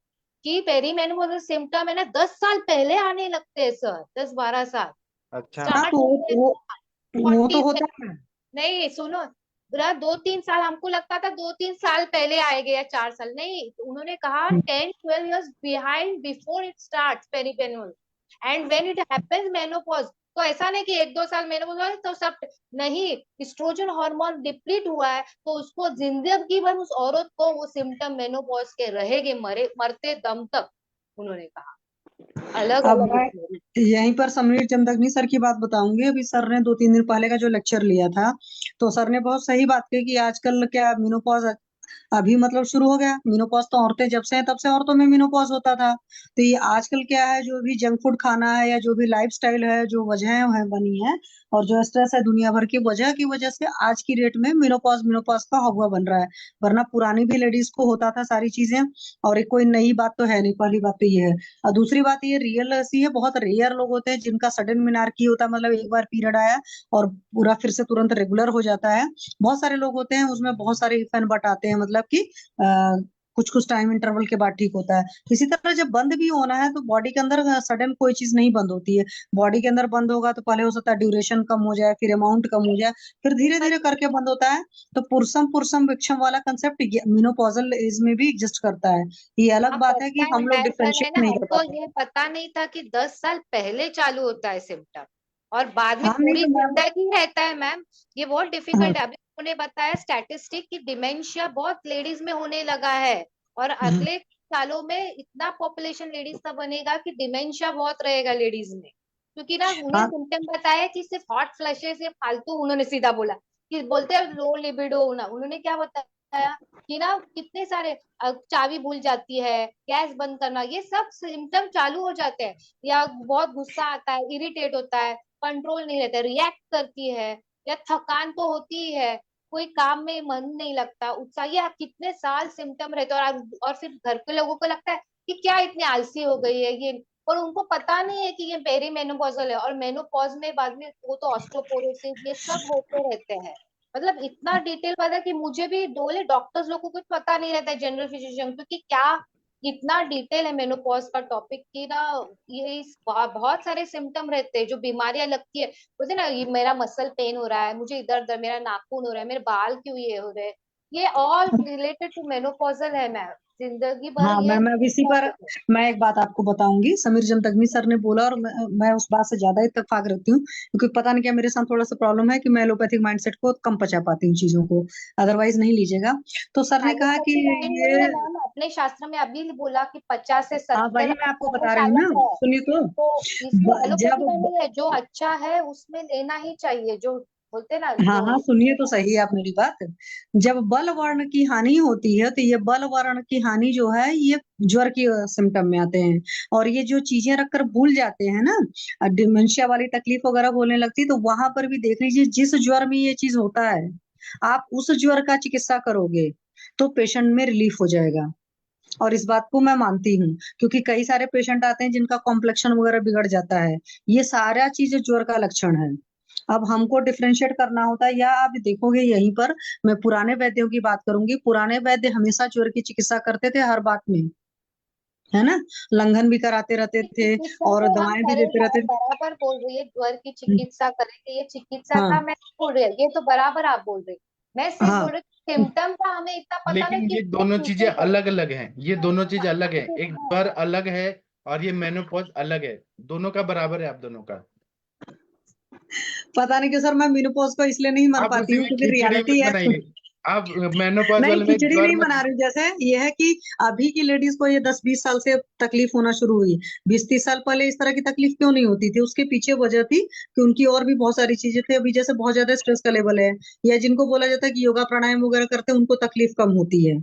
कि पेरी मेनोपॉजल सिम्टम है ना 10 साल पहले आने लगते हैं सर, 10-12 साल। अच्छा। स्टार्ट वो तो होता है। नहीं सुनो, 2-3 साल हमको लगता था 2-3 साल पहले आएगा या 4 साल, नहीं उन्होंने कहा 10-12 years behind before it starts perimenopause and when it happens menopause। तो ऐसा नहीं कि 1-2 साल मेनोपॉज हुआ तो सब नहीं, एस्ट्रोजन हार्मोन डिप्लीट हुआ है तो उसको जिंदगी भर उस औरत को वो सिम्टम मेनोपॉज के रहेंगे, मरते दम तक, उन्होंने कहा। अलग अब अलग मैं यहीं पर समीर चंदगनी सर की बात बताऊंगी। अभी सर ने 2-3 दिन पहले का जो लेक्चर लिया था, तो सर ने बहुत सही बात कही कि आजकल क्या मेनोपॉज अभी मतलब शुरू हो गया। मेनोपॉज तो औरतें जब से हैं तब से औरतों में मेनोपॉज होता था। तो ये आजकल क्या है, जो भी जंक फूड खाना है या जो भी लाइफस्टाइल है, जो वजहें है बनी है और जो स्ट्रेस है दुनिया भर की वजह से आज की डेट में मेनोपॉज का हवा बन रहा है। वरना पुरानी भी लेडीज को होता था सारी चीजें, और कोई नई बात तो है नहीं। पहली बात तो ये है, और दूसरी बात ये रियल ऐसी है, बहुत रेयर लोग होते हैं जिनका सडन मेनार्की होता है, मतलब एक बार पीरियड आया और पूरा फिर से तुरंत रेगुलर हो जाता है। बहुत सारे लोग होते हैं, उसमें बहुत सारे इफ एंड बट आते हैं, मतलब कि कुछ कुछ टाइम इंटरवल के बाद ठीक होता है। इसी तरह जब बंद भी होना है तो बॉडी के अंदर सडन कोई चीज नहीं बंद होती है। बॉडी के अंदर बंद होगा तो पहले हो सकता है ड्यूरेशन कम हो जाए, फिर अमाउंट कम हो जाए, फिर धीरे धीरे करके बंद होता है। तो पुरुषम विक्षम वाला कंसेप्ट मेनोपॉजल एज में भी एग्जिस्ट करता है। ये अलग बात है कि हम लोग डिफरेंशिएट नहीं कर हमको पाते। ये पता नहीं था कि 10 साल पहले चालू होता है सिम्टम और बाद में हाँ, नहीं पूरी तो मैम, जिंदगी रहता है मैम। ये बहुत डिफिकल्ट है। अभी उन्होंने बताया स्टैटिस्टिक कि डिमेंशिया बहुत लेडीज में होने लगा है और अगले सालों में इतना पॉपुलेशन लेडीज का बनेगा कि डिमेंशिया बहुत रहेगा लेडीज में, क्योंकि ना उन्हें हाँ, सिम्टम बताया कि सिर्फ हॉट फ्लशेस या फालतू, उन्होंने सीधा बोला कि बोलते हैं लो लिबिडो होना। उन्होंने क्या बताया कि ना कितने सारे चाबी भूल जाती है, गैस बंद करना, ये सब सिम्टम चालू हो जाते हैं। या बहुत गुस्सा आता है, इरिटेट होता है, कंट्रोल नहीं रहता है, रिएक्ट करती है, या थकान तो होती ही है, कोई काम में मन नहीं लगता, उत्साह, ये कितने साल सिम्टम रहते हैं। और फिर घर के लोगों को लगता है कि क्या इतनी आलसी हो गई है ये, और उनको पता नहीं है कि ये पेरी मेनोपॉजल है। और मेनोपॉज में बाद में वो तो ऑस्टियोपोरोसिस ये सब होते रहते हैं। मतलब इतना डिटेल पता कि मुझे भी डोले डॉक्टर्स लोग को कुछ पता नहीं रहता है, जनरल फिजिशियन, क्योंकि क्या इतना डिटेल है मेनोपॉज का टॉपिक कि ना ये बहुत सारे सिम्टम रहते हैं जो बीमारियां लगती है। बोलते ना ये मेरा मसल पेन हो रहा है, मुझे इधर उधर, मेरा नाखून हो रहा है, मेरे बाल क्यों ये हो रहे हैं, ये ऑल रिलेटेड टू मेनोपॉजल है मैम। जिंदगी भर हाँ ये मैं इसी पर मैं एक बात आपको बताऊंगी। समीर जमदग्नी सर ने बोला और मैं उस बात से ज्यादा इत्तेफाक रखती हूँ, क्योंकि पता नहीं क्या मेरे साथ थोड़ा सा प्रॉब्लम है कि मैं एलोपैथिक माइंडसेट को कम पचा पाती हूँ चीजों को, अदरवाइज नहीं लीजिएगा। तो सर ने कहा कि ये अपने शास्त्र में अभी बोला कि 50 से हाँ, 70 वही मैं आपको बता रही हूँ ना, सुनिए तो तो इसमें एलोपैथी जब में नहीं है, जो अच्छा है उसमें लेना ही चाहिए, जो बोलते ना हाँ हाँ, सुनिए तो सही आप मेरी बात। जब बल वर्ण की हानि होती है तो ये बल वर्ण की हानि जो है ये ज्वर की सिम्टम में आते हैं। और ये जो चीजें रखकर भूल जाते हैं ना, डिमेंशिया वाली तकलीफ वगैरह होने लगती है, तो वहां पर भी देख लीजिए जिस ज्वर में ये चीज होता है आप उस ज्वर का चिकित्सा करोगे तो पेशेंट में रिलीफ हो जाएगा। और इस बात को मैं मानती हूँ क्योंकि कई सारे पेशेंट आते हैं जिनका कॉम्प्लेक्शन वगैरह बिगड़ जाता है। ये सारा चीज ज्वर का लक्षण है। अब हमको डिफरेंशिएट करना होता है, या आप देखोगे यहीं पर मैं पुराने वैद्यों की बात करूंगी। पुराने वैद्य हमेशा ज्वर की चिकित्सा करते थे हर बात में, है ना, लंघन भी कराते रहते थे चिकित्सा और तो हम दवाएं भी करेंगे, देते आप रहते थे। बराबर बोल रही है, ज्वर की चिकित्सा करेंगे, ये चिकित्सा का हाँ मैं नहीं बोल रही, ये तो बराबर आप बोल रही। मैं सिर्फ बोल हाँ, रही सिम्टम का हमें इतना पता नहीं लेकिन कि ये इसमें दोनों चीजें चीजें क्या अलग अलग हैं, ये दोनों चीज अलग है। एक है। ज्वर अलग है और ये मेनोपॉज अलग है। दोनों का बराबर है आप दोनों का। पता नहीं क्यों सर मैं मेनोपॉज को इसलिए नहीं मान आप पाती उसी हूँ में क्योंकि खिचड़ी रियलिटी मत है। बनाइए। आप मेनोपॉज नहीं, वाले में खिचड़ी ज्वर नहीं मत। बना रही हूँ। जैसे ये है कि अभी की लेडीज को ये 10-20 साल से तकलीफ होना शुरू हुई। 20-30 साल पहले इस तरह की तकलीफ क्यों नहीं होती थी? उसके पीछे वजह थी कि उनकी और भी बहुत सारी चीजें थी। अभी जैसे बहुत ज्यादा स्ट्रेस का लेवल है, या जिनको बोला जाता है कि योगा प्राणायाम वगैरह करते हैं उनको तकलीफ कम होती है।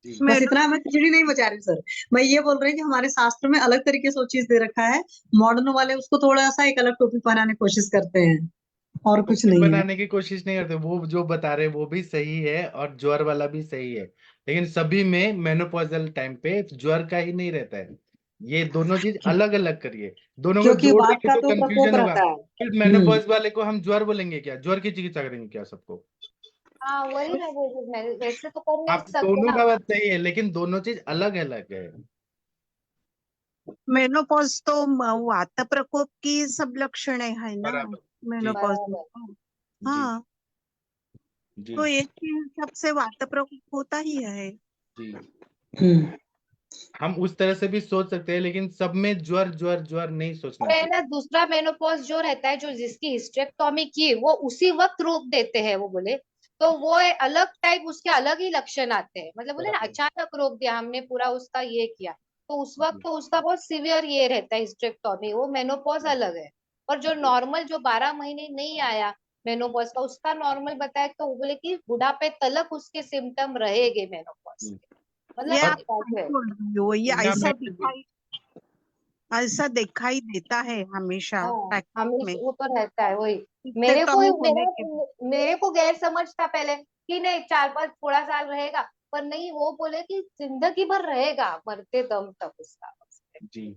जी बस मेनू इतना, मैं खिचड़ी नहीं बचा रही सर। मैं ये बोल रही हूँ कि हमारे शास्त्र में अलग तरीके से वो चीज दे रखा है। मॉडर्न वाले उसको थोड़ा सा एक अलग टोपी पहनाने की कोशिश करते हैं, और कुछ टोपी नहीं है। बनाने की कोशिश नहीं करते। वो जो बता रहे वो भी सही है और ज्वर वाला भी सही है, लेकिन सभी में मेनोपॉजल टाइम पे ज्वर का ही नहीं रहता है। ये दोनों चीज अलग अलग करिए। दोनों को क्योंकि जोड़ वात देंगे का तो तो प्रकोप कंफ्यूजन होगा। रहता है। फिर मेनोपॉज वाले को हम ज्वर बोलेंगे क्या? ज्वर की चिकित्सा करेंगे क्या सबको? हाँ वही मैं बोल रही हूँ, मैं वैसे तो कर नहीं आप सकते दोनों ना। का बात सही है, लेकिन दोनों चीज अलग अलग है। मेनोपॉज तो वात प्रकोप की सब लक्षण है ना, बराबर। जी मेनोपॉज बराबर। में। जी हाँ, जी तो एक ही हिसाब से वात प्रकोप होता ही है। जी। हम्म हम उस तरह से भी सोच सकते हैं, लेकिन सब में ज्वर ज्वर ज्वर नहीं सोचना और है चाहिए। ना, दूसरा मेनोपॉज जो रहता है, जो जिसकी हिस्टेक्टोमी की वो उसी वक्त रोक देते हैं, वो बोले तो वो है अलग टाइप, उसके अलग ही लक्षण आते हैं। मतलब बोले ना बराबर। अचानक रोक दिया हमने पूरा उसका ये किया, तो उस वक्त जी तो उसका बहुत सीवियर ये रहता है हिस्टेक्टोमी, वो मेनोपॉज अलग है। और जो नॉर्मल जो 12 महीने नहीं आया मेनोपॉज का, उसका नॉर्मल बताया तो वो बोले कि बुढ़ापे तलक उसके सिम्टम रहेंगे मेनोपॉज जी। के। मतलब ये और आप ऐसा सही है। बोल रही हो, ये यहाँ ऐसा दिखाई देता है हमेशा हाँ प्रैक्टिस में, हमेशा वो तो रहता है वही। मेरे को हिस्टेक्टोमी होने के मेरे को गैर समझ था पहले कि नहीं 4-5 थोड़ा साल रहेगा, पर नहीं, वो बोले कि जिंदगी भर रहेगा मरते दम तक उसका। जी,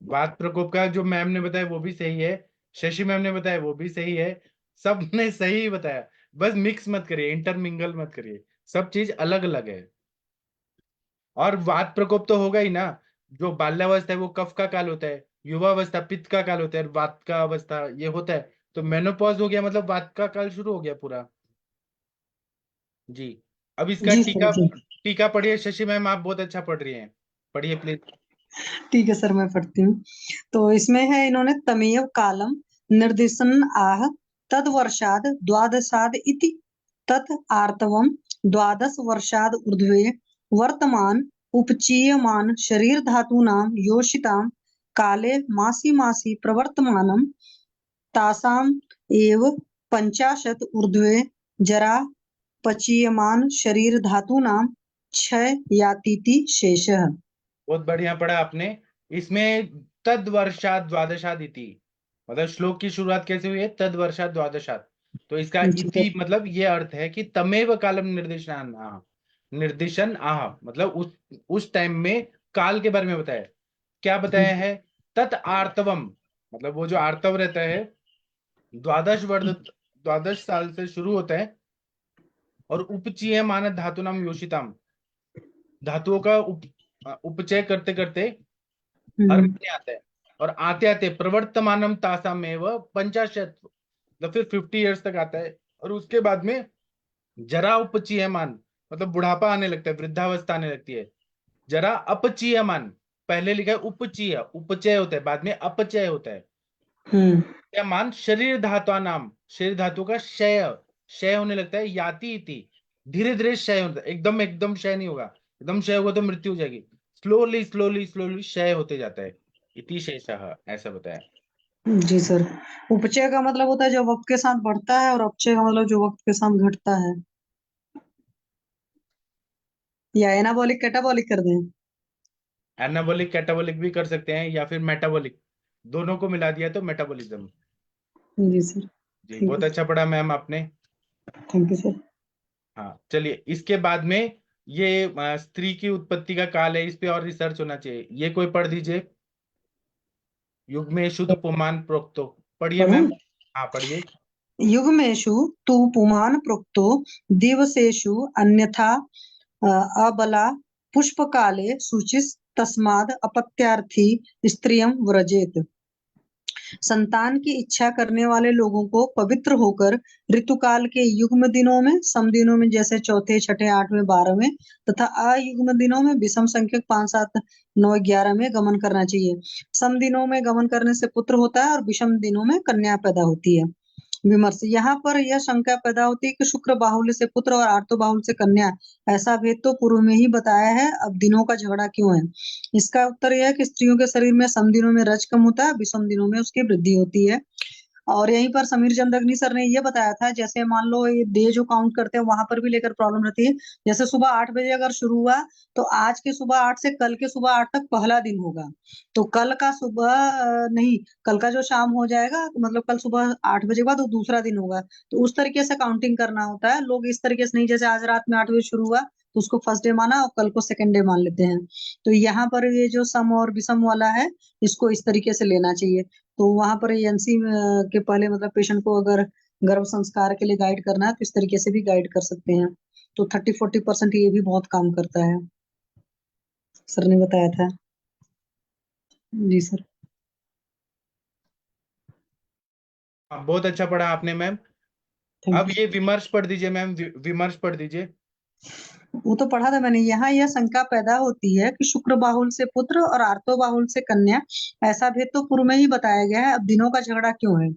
बात प्रकोप का जो मैम ने बताया वो भी सही है, शशि मैम ने बताया वो भी सही है। सबने सही ही बताया। बस मिक्स मत करिए, इंटरमिंगल मत करिए। सब चीज अलग अलग है। और वात प्रकोप तो होगा ही ना। जो बाल्यावस्था है वो कफ का काल होता है, युवावस्था पित्त का काल होता है, और वात का अवस्था ये होता है। तो मेनोपॉज हो गया मतलब वात का काल शुरू हो गया पूरा। जी। अब इसका जी सर टीका जी। टीका पढ़िए शशि मैम, आप बहुत अच्छा पढ़ रही हैं। पढ़िए प्लीज। ठीक है सर, मैं पढ़ती हूँ। तो इसमें है इन्होंने तमेव कालम निर्दिशन आह तद वर्षाद द्वादशाद इति तत् आर्तवम द्वादश वर्षाद ऊर्ध्वे वर्तमान उपचीयमान शरीर धातूनां योषितां काले मासी मासी प्रवर्तमानम तासाम एव 50 ऊर्ध्वे जरा पचीयमान शरीर धातूनां क्षय यातीति शेषः। बहुत बढ़िया पढ़ा आपने। इसमें तद वर्षात द्वादशात इति, मतलब श्लोक की शुरुआत कैसे हुई है? तद वर्षात द्वादशात। तो इसका जी सर। इति मतलब ये अर्थ है कि तमेव कालम निर्दिशन आह। निर्दिशन आह मतलब उस टाइम में काल के बारे में बताया। क्या बताया है? तत् आर्तवम मतलब वो जो आर्तव रहता है, द्वादश वर्ष 12 साल से शुरू होता है। और उपचीय मानद धातु नाम योषिताम, धातुओं का उपचय करते करते हर महीने आता है। और आते आते प्रवर्तमानम तासाम एव 50, मतलब फिर 50 ईयर्स तक आता है। और उसके बाद में जरा उपचीयमान मतलब बुढ़ापा आने लगता है, वृद्धावस्था आने लगती है। जरा अपचीयमान, पहले लिखा है उपचीय, उपचय होता है, बाद में अपचय होता है। क्या मान शरीर धातु नाम, शरीर धातु का क्षय, क्षय होने लगता है। याति इति, धीरे धीरे क्षय होता है, एकदम एकदम क्षय नहीं होगा। एकदम क्षय होगा तो मृत्यु हो जाएगी। स्लोली स्लोली स्लोली क्षय होते जाता है। इति शेषः, ऐसा बताया। जी सर। उपचय का मतलब होता है जो वक्त के साथ बढ़ता है, और अपचय का मतलब जो वक्त के साथ घटता है। या एनाबॉलिक कैटाबॉलिक कर दें? एनाबॉलिक कैटाबॉलिक भी कर सकते हैं, या फिर मेटाबॉलिक, दोनों को मिला दिया तो मेटाबॉलिज्म। जी सर। जी, ठीक बहुत है, अच्छा पढ़ा मैम आपने। Thank you sir. हाँ चलिए, इसके बाद में ये स्त्री की उत्पत्ति का काल है, इस पे और रिसर्च होना चाहिए, ये कोई पढ़ दीजिए। युग में शुद्ध पुमान प्रोक्तो, पढ़िए पढ़ूं? मैम। हाँ पढ़िए। युग्मेषु तु पुमान् प्रोक्तो दिवसेषु अन्यथा अबला पुष्पकाले शुचिस् तस्माद् अपत्यार्थी स्त्रियं व्रजेत। संतान की इच्छा करने वाले लोगों को पवित्र होकर ऋतुकाल के युग्म दिनों में, सम दिनों में जैसे चौथे, छठे, 8वें, 12वें तथा अयुग्म दिनों में विषम संख्यक 5, 7, 9, 11 में गमन करना चाहिए। सम दिनों में गमन करने से पुत्र होता है और विषम दिनों में कन्या पैदा होती है। विमर्श, यहाँ पर यह शंका पैदा होती है कि शुक्र बाहुल्य से पुत्र और आर्तो बाहुल्य से कन्या, ऐसा भेद तो पूर्व में ही बताया है, अब दिनों का झगड़ा क्यों है? इसका उत्तर यह है कि स्त्रियों के शरीर में सम दिनों में रज कम होता है, विषम दिनों में उसकी वृद्धि होती है। और यहीं पर समीर चंदगनी सर ने ये बताया था, जैसे मान लो ये डे जो काउंट करते हैं वहां पर भी लेकर प्रॉब्लम रहती है। जैसे सुबह 8 बजे अगर शुरू हुआ, तो आज के सुबह 8 से कल के सुबह 8 तक पहला दिन होगा। तो कल का सुबह नहीं, कल का जो शाम हो जाएगा, मतलब कल सुबह 8 बजे के बाद वो दूसरा दिन होगा। तो उस तरीके से काउंटिंग करना होता है। लोग इस तरीके से नहीं, जैसे आज रात में 8 बजे शुरू हुआ तो उसको फर्स्ट डे माना और कल को सेकंड डे मान लेते हैं। तो यहाँ पर ये जो सम और विषम वाला है, इसको इस तरीके से लेना चाहिए। तो वहां पर एएनसी के पहले मतलब पेशेंट को अगर गर्भ संस्कार के लिए गाइड करना है तो इस तरीके से भी गाइड कर सकते हैं। तो 30-40% ये भी बहुत काम करता है, सर ने बताया था। जी सर। हाँ, बहुत अच्छा पढ़ा आपने मैम। थैंक अब यू। ये विमर्श पढ़ दीजिए मैम, विमर्श पढ़ दीजिए। वो तो पढ़ा था मैंने। यहाँ यह शंका पैदा होती है कि शुक्र बाहुल से पुत्र और आर्तो बाहुल से कन्या, ऐसा भेद तो पूर्व में ही बताया गया है, अब दिनों का झगड़ा क्यों है?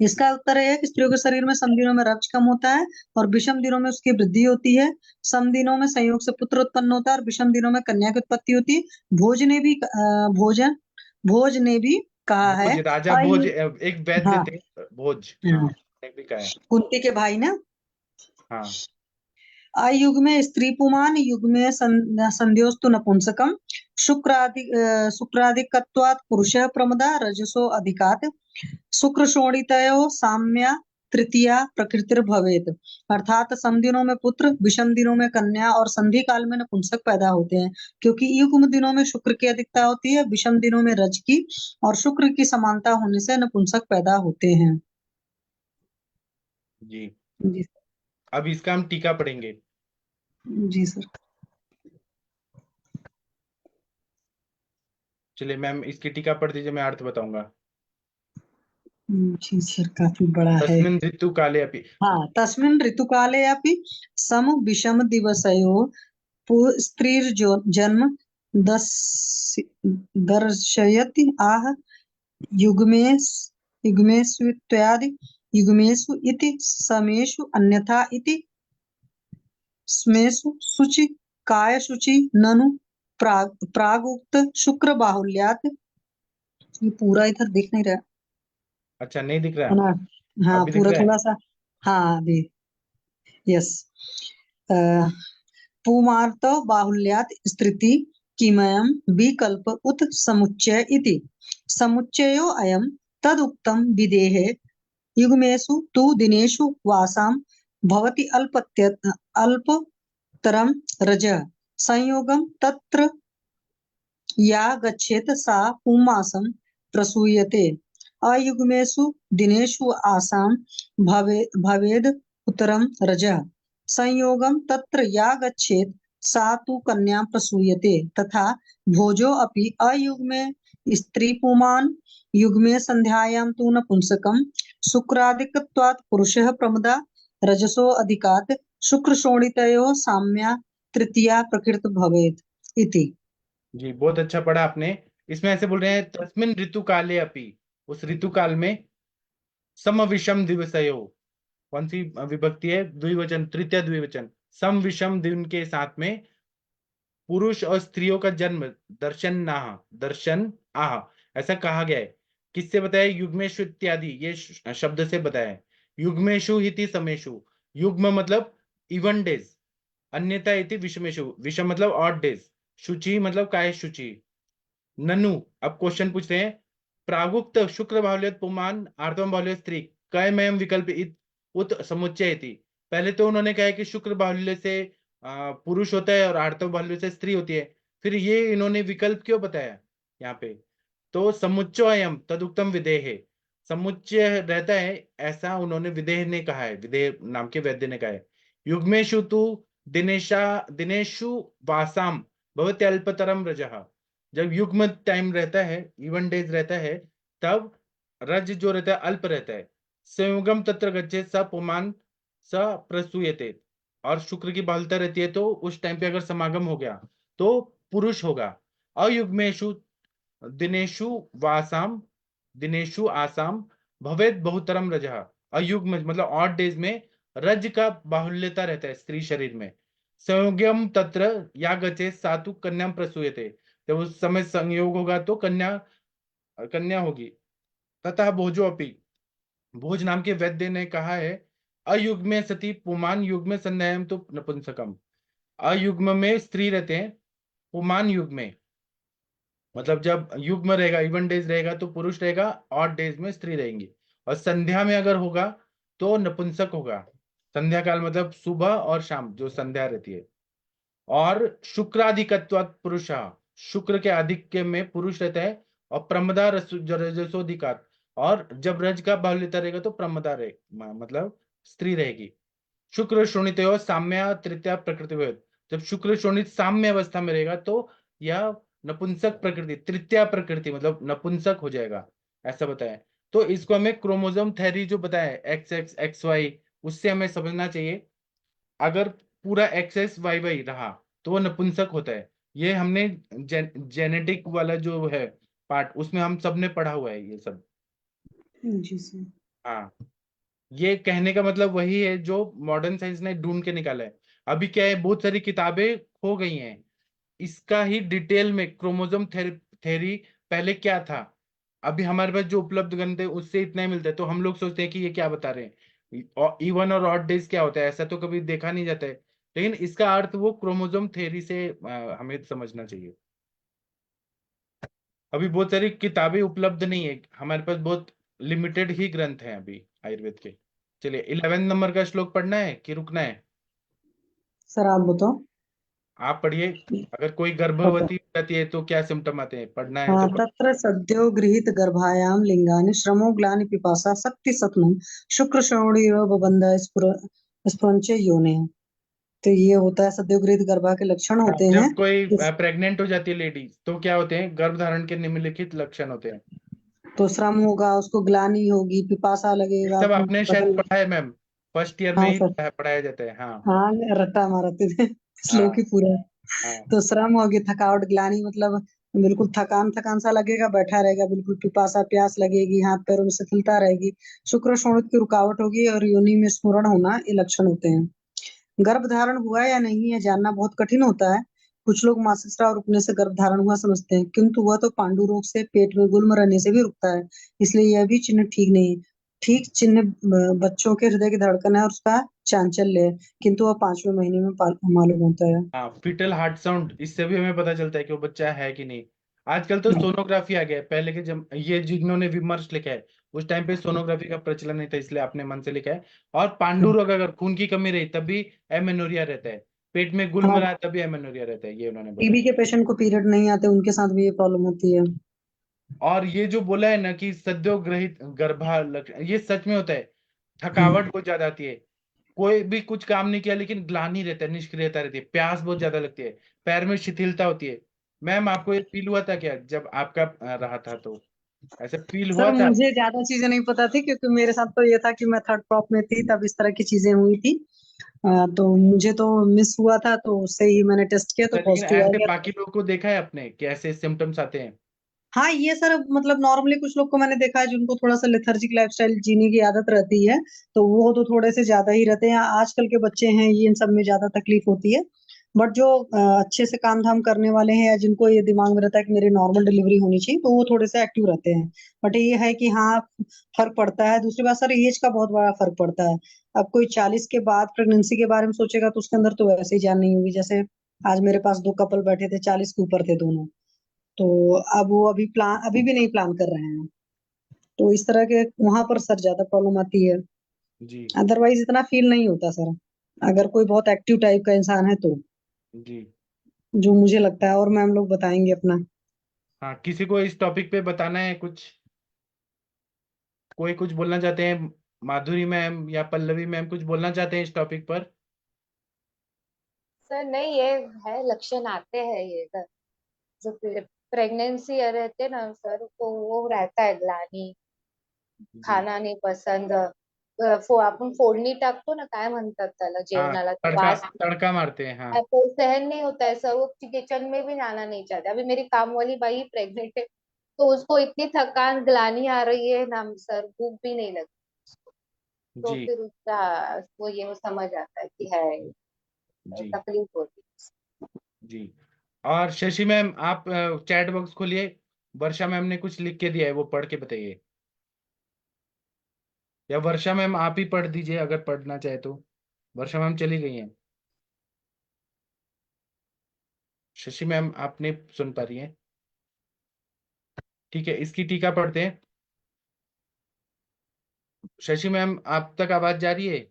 इसका उत्तर है कि स्त्रियों के शरीर में सम दिनों में रज कम होता है और विषम दिनों में उसकी वृद्धि होती है। सम दिनों में संयोग से पुत्र उत्पन्न होता है और विषम दिनों में कन्या की उत्पत्ति होती है। भोज ने भी कहा है। भोज, राजा भोज, एक वैद्य हाँ, थे भोज, हाँ, हाँ, ने भी कहा है। कुंती के भाई ना। हाँ अयुग में स्त्री पुमान, युग में संध्योस्तु नपुंसकम, शुक्राधिकत्वात् पुरुषः प्रमदा रजसो अधिकात्, शुक्र शोणितयो साम्या तृतीया प्रकृतिर भवेत। अर्थात सम दिनों में पुत्र, विषम दिनों में कन्या और संधि काल में नपुंसक पैदा होते हैं, क्योंकि युग्म दिनों में शुक्र की अधिकता होती है, विषम दिनों में रज की और शुक्र की समानता होने से नपुंसक पैदा होते हैं। जी। जी, अब इसका हम टीका पढ़ेंगे। जी सर। चलिए मैम, इसकी टीका पढ़ दीजिए, मैं अर्थ बताऊंगा। जी सर, काफी बड़ा है। तस्मिन् ऋतु काले अपि। हाँ, तस्मिन् ऋतुकाले अपि सम विषम दिवसयोः स्त्रीर्जन्म दर्शयति आह युग्मेष्वित्यादि युग्मेषु इति समेषु अन्यथा इति स्मेषु शुचि काय शुचि ननु प्रागुक्त शुक्र बाहुल्यात्। ये पूरा इधर दिख नहीं रहा अच्छा, नहीं दिख रहा? है ना? हाँ, अभी दिख पूरा रहा है? थोड़ा सा। हाँ, अभी। यस। पुमार्त बाहुल्यात् स्त्रीति किमयं विकल्प उत समुच्चय इति। समुच्चयो अयं तदुक्तं विदेः युग्मेषु तु दिनेषु वासां भवति अल्पतरं रजः संयोगं तत्र या गच्छेत सा पुंमासं प्रसूयते। अयुग्मेषु दिनेषु आसां भवेद उत्तरं रजः संयोगं तत्र या गच्छेत सा तु कन्या प्रसूयते। तथा भोजो अपि अयुग्मे स्त्री पुमान्, युग्मे संध्यायां तु नपुंसकं, शुक्रादिकत्वात् पुरुषः प्रमदा रजसो अधिकात्, शुक्र शोणितयोः साम्या तृतीया प्रकृत भवेत् इति। जी, बहुत अच्छा पढ़ा आपने। इसमें ऐसे बोल रहे हैं, तस्मिन् ऋतु काले अपि, उस ऋतु काल में, सम विषम दिवसयो, कौन सी विभक्ति है? द्विवचन, तृतीय द्विवचन। सम विषम दिन के साथ में पुरुष और स्त्रियों का जन्म दर्शन आह, ऐसा कहा गया है। किससे बताया? युग्मेशु इत्यादि ये शब्द से बताया है। युग्मेशु इति समेशु, युग्म मतलब इवन डेज, अन्यथा इति विषमेशु, विषम मतलब ऑड डेज, शुचि मतलब काय शुचि। ननु, अब क्वेश्चन पूछते हैं, प्रागुक्त शुक्र बाहुल्योत पुमान आर्तम बाहुल्योत स्त्री कयमयम विकल्प उत समुच्चय इति। पहले तो उन्होंने कहा कि शुक्र बाहुल्य से पुरुष होता है और आर्तव बाहुल्य से स्त्री होती है, फिर ये इन्होंने विकल्प क्यों बताया यहाँ पे? तो समुच्चयम तदुक्तम विदेह, समुच्चय रहता है ऐसा उन्होंने विदेह ने कहा है, विदेह नाम के वैद्य ने कहा है। युग्मेशु तु दिनेशु वासाम भवति अल्पतरम रजः, जब युग्म टाइम रहता है, इवन डेज रहता है, तब रज जो रहता है अल्प रहता है। संयुगम तत्र गच्छेत स पुमान स प्रसूयते, और शुक्र की बाहुल्यता रहती है तो उस टाइम पे अगर समागम हो गया तो पुरुष होगा। अयुग्मेशु दिनेशु वासाम दिनेशु आसाम भवेद बहुतरम रजः, अयुग्म मतलब ऑड डेज में रज का बाहुल्यता रहता है स्त्री शरीर में। संयोगम तत्र या गचे सातु कन्याम प्रसूयते, जब उस समय संयोग होगा तो कन्या होगी। तथा भोजो अपि, भोज नाम के वैद्य ने कहा है, अयुग्मे सती पुमान युग्म संध्यायम तो नपुंसकम, अयुग्म में स्त्री रहते हैं, पुमान युग में मतलब जब युग्म रहेगा इवन डेज रहेगा तो पुरुष रहेगा, ऑड डेज में स्त्री रहेंगी, और संध्या में अगर होगा तो नपुंसक होगा। संध्या काल मतलब सुबह और शाम जो संध्या रहती है। और शुक्राधिकत्वात् पुरुष, शुक्र के आधिक्य में पुरुष रहता है, और प्रमदा रजसोधिकात्, और जब रज का बाहुल्यता रहेगा तो प्रमदा रहे मतलब स्त्री रहेगी। शुक्र शोणित साम्य तृतीया प्रकृति, जब शुक्र शोणित साम्य अवस्था में रहेगा तो यह नपुंसक प्रकृति, तृतीया प्रकृति मतलब नपुंसक हो जाएगा, ऐसा बताया। तो इसको हमें क्रोमोसोम थ्योरी जो बताया एक्स एक्स एक्स वाई, उससे हमें समझना चाहिए। अगर पूरा एक्स एक्स वाई वाई रहा तो वो नपुंसक होता है। ये हमने जेनेटिक वाला जो है पार्ट, उसमें हम सबने पढ़ा हुआ है ये सब। जी सर। हाँ, ये कहने का मतलब वही है जो मॉडर्न साइंस ने ढूंढ के निकाला है। अभी क्या है, बहुत सारी किताबें खो गई हैं, इसका ही डिटेल में क्रोमोसोम थ्योरी पहले क्या था, अभी हमारे पास जो उपलब्ध ग्रंथ है उससे इतना ही मिलता है, तो हम लोग सोचते हैं कि ये क्या बता रहे हैं, इवन और ऑड डेज क्या होता है, ऐसा तो कभी देखा नहीं जाता है, लेकिन इसका अर्थ वो क्रोमोसोम थ्योरी से हमें समझना चाहिए। अभी बहुत सारी किताबें उपलब्ध नहीं है हमारे पास, बहुत लिमिटेड ही ग्रंथ हैं अभी आयुर्वेद के। चलिए 11 नंबर का श्लोक पढ़ना है कि रुकना है? सर आप बताओ। आप पढ़िए। अगर कोई गर्भवती हो जाती है तो क्या सिम्टम आते हैं, पढ़ना है हाँ, तो तत्र सद्यो गृहीत गर्भायाम लिंगानि श्रमो ग्लानि पिपासा शक्ति सत्नम शुक्र श्रवणीय बबंध स्फुरंच योने। तो ये होता है सद्यो गृहीत गर्भा के लक्षण होते हैं। जब कोई प्रेग्नेंट हो जाती है लेडीज तो क्या होते हैं, गर्भधारण के निम्नलिखित लक्षण होते हैं। तो श्रम होगा, उसको ग्लानि होगी, पिपासा लगेगा, सब आपने शायद पढ़ा है मैम, फर्स्ट ईयर में हाँ ही सर, पढ़ाया जाता है। हाँ हाँ रट्टा मारते थे श्लोक ही पूरा। हाँ तो श्रम होगी, थकावट, ग्लानि मतलब बिल्कुल थकान थकान सा लगेगा, बैठा रहेगा, बिल्कुल पिपासा प्यास लगेगी, हाथ पैरों में शिथिलता रहेगी, शुक्र शोणित की रुकावट होगी और योनि में स्फुरण होना, ये लक्षण होते हैं। गर्भ धारण हुआ या नहीं है जानना बहुत कठिन होता है। कुछ लोग मासिक स्राव रुकने से गर्भ धारण हुआ समझते हैं, किंतु वह तो पांडु रोग से पेट में गुल्म रहने से भी रुकता है, इसलिए यह भी चिन्ह ठीक नहीं है। ठीक चिन्ह बच्चों के हृदय की धड़कन है और उसका चांचल्य है, किंतु वह 5वें महीने में मालूम होता है। हाँ, फीटल हार्ट साउंड, इससे भी हमें पता चलता है कि वो बच्चा है कि नहीं। आजकल तो सोनोग्राफी आ गया है, पहले के जब ये जिन्होंने विमर्श लिखा है उस टाइम पे सोनोग्राफी का प्रचलन नहीं था, इसलिए आपने मन से लिखा है। और पांडु रोग, अगर खून की कमी रही तब भी एमेनोरिया रहता है, पेट में गुल्म हाँ, रहा तब भी एमेनोरिया रहता है, ये उन्होंने बताया। टीबी के पेशेंट को पीरियड नहीं आते, उनके साथ भी ये प्रॉब्लम होती है। और ये जो बोला है ना कि सद्योग्रहित गर्भा लक्षण, ये सच में होता है। थकावट बहुत ज्यादा आती है, कोई भी कुछ काम नहीं किया लेकिन ग्लानि रहता है, निष्क्रियता रहती है, प्यास बहुत ज्यादा लगती है, पैर में शिथिलता होती है। मैम आपको ये फील हुआ था क्या जब आपका रहा था, तो ऐसा फील सर हुआ था? मुझे ज्यादा चीजें नहीं पता थी, क्योंकि मेरे साथ तो ये था कि मैं थर्ड क्रॉप में थी तब इस तरह की चीजें हुई थी। तो मुझे तो मिस हुआ था, तो उससे ही मैंने टेस्ट किया तो लेकिन पॉजिटिव आ ऐसे गया। बाकी लोगों को देखा है आपने कि ऐसे सिम्टम्स आते हैं? हाँ ये सर मतलब नॉर्मली कुछ लोग को मैंने देखा है जिनको थोड़ा सा लेथर्जिक लाइफस्टाइल जीने की आदत रहती है, तो वो तो थोड़े से ज्यादा ही रहते हैं। आजकल के बच्चे हैं ये इन सब में ज्यादा तकलीफ होती है, बट जो अच्छे से काम धाम करने वाले हैं या जिनको ये दिमाग में रहता है कि मेरी नॉर्मल डिलीवरी होनी चाहिए, तो वो थोड़े से एक्टिव रहते हैं। बट ये है कि हाँ, फर्क पड़ता है। दूसरी बात सर, एज का बहुत बड़ा फर्क पड़ता है। अब कोई 40 के बाद प्रेगनेंसी के बारे में सोचेगा तो उसके अंदर तो वैसे ही जान नहीं होगी। जैसे आज मेरे पास 2 कपल बैठे थे, 40 के ऊपर थे दोनों, तो अब वो अभी भी नहीं प्लान कर रहे हैं। तो इस तरह के वहां पर सर ज्यादा प्रॉब्लम आती है। जी अदरवाइज इतना फील नहीं होता सर, अगर कोई बहुत एक्टिव टाइप का इंसान है तो, जी। जो मुझे लगता है। और मैम लोग बताएंगे अपना। हाँ, किसी को इस टॉपिक पे बताना है कुछ? कोई कुछ बोलना चाहते हैं? माधुरी मैम या पल्लवी मैम कुछ बोलना चाहते हैं इस टॉपिक पर? सर नहीं, ये है लक्षण आते हैं ये सर, जो प्रेगनेंसी रहते ना सर, तो वो रहता है ग्लानी, जी खाना नाही पसंद, आपण फोडणी टाकतो ना, काय म्हणतात त्याला हाँ, जेवणाला, तो तड़का वास तड़का मारते हैं। हाँ आपको सहन नहीं होता है सर, वो किचन में भी जाना नहीं चाहते। अभी मेरी काम वाली बाई प्रेग्नेंट है, तो उसको इतनी थकान ग्लानी आ रही है ना सर, भूख भी नहीं लगती। तो जी फिर उसको ये समझ आता है कि है जी तकलीफ होती है। जी। और शशि मैम, आप चैट बॉक्स खोलिए। वर्षा मैम ने कुछ लिख के दिया है, वो पढ़ के बताइए। या वर्षा मैम आप ही पढ़ दीजिए अगर पढ़ना चाहे तो। वर्षा मैम चली गई हैं। शशि मैम आप नहीं सुन पा रही हैं? ठीक है, इसकी टीका पढ़ते हैं। शशि मैम, आप तक आवाज जा रही है?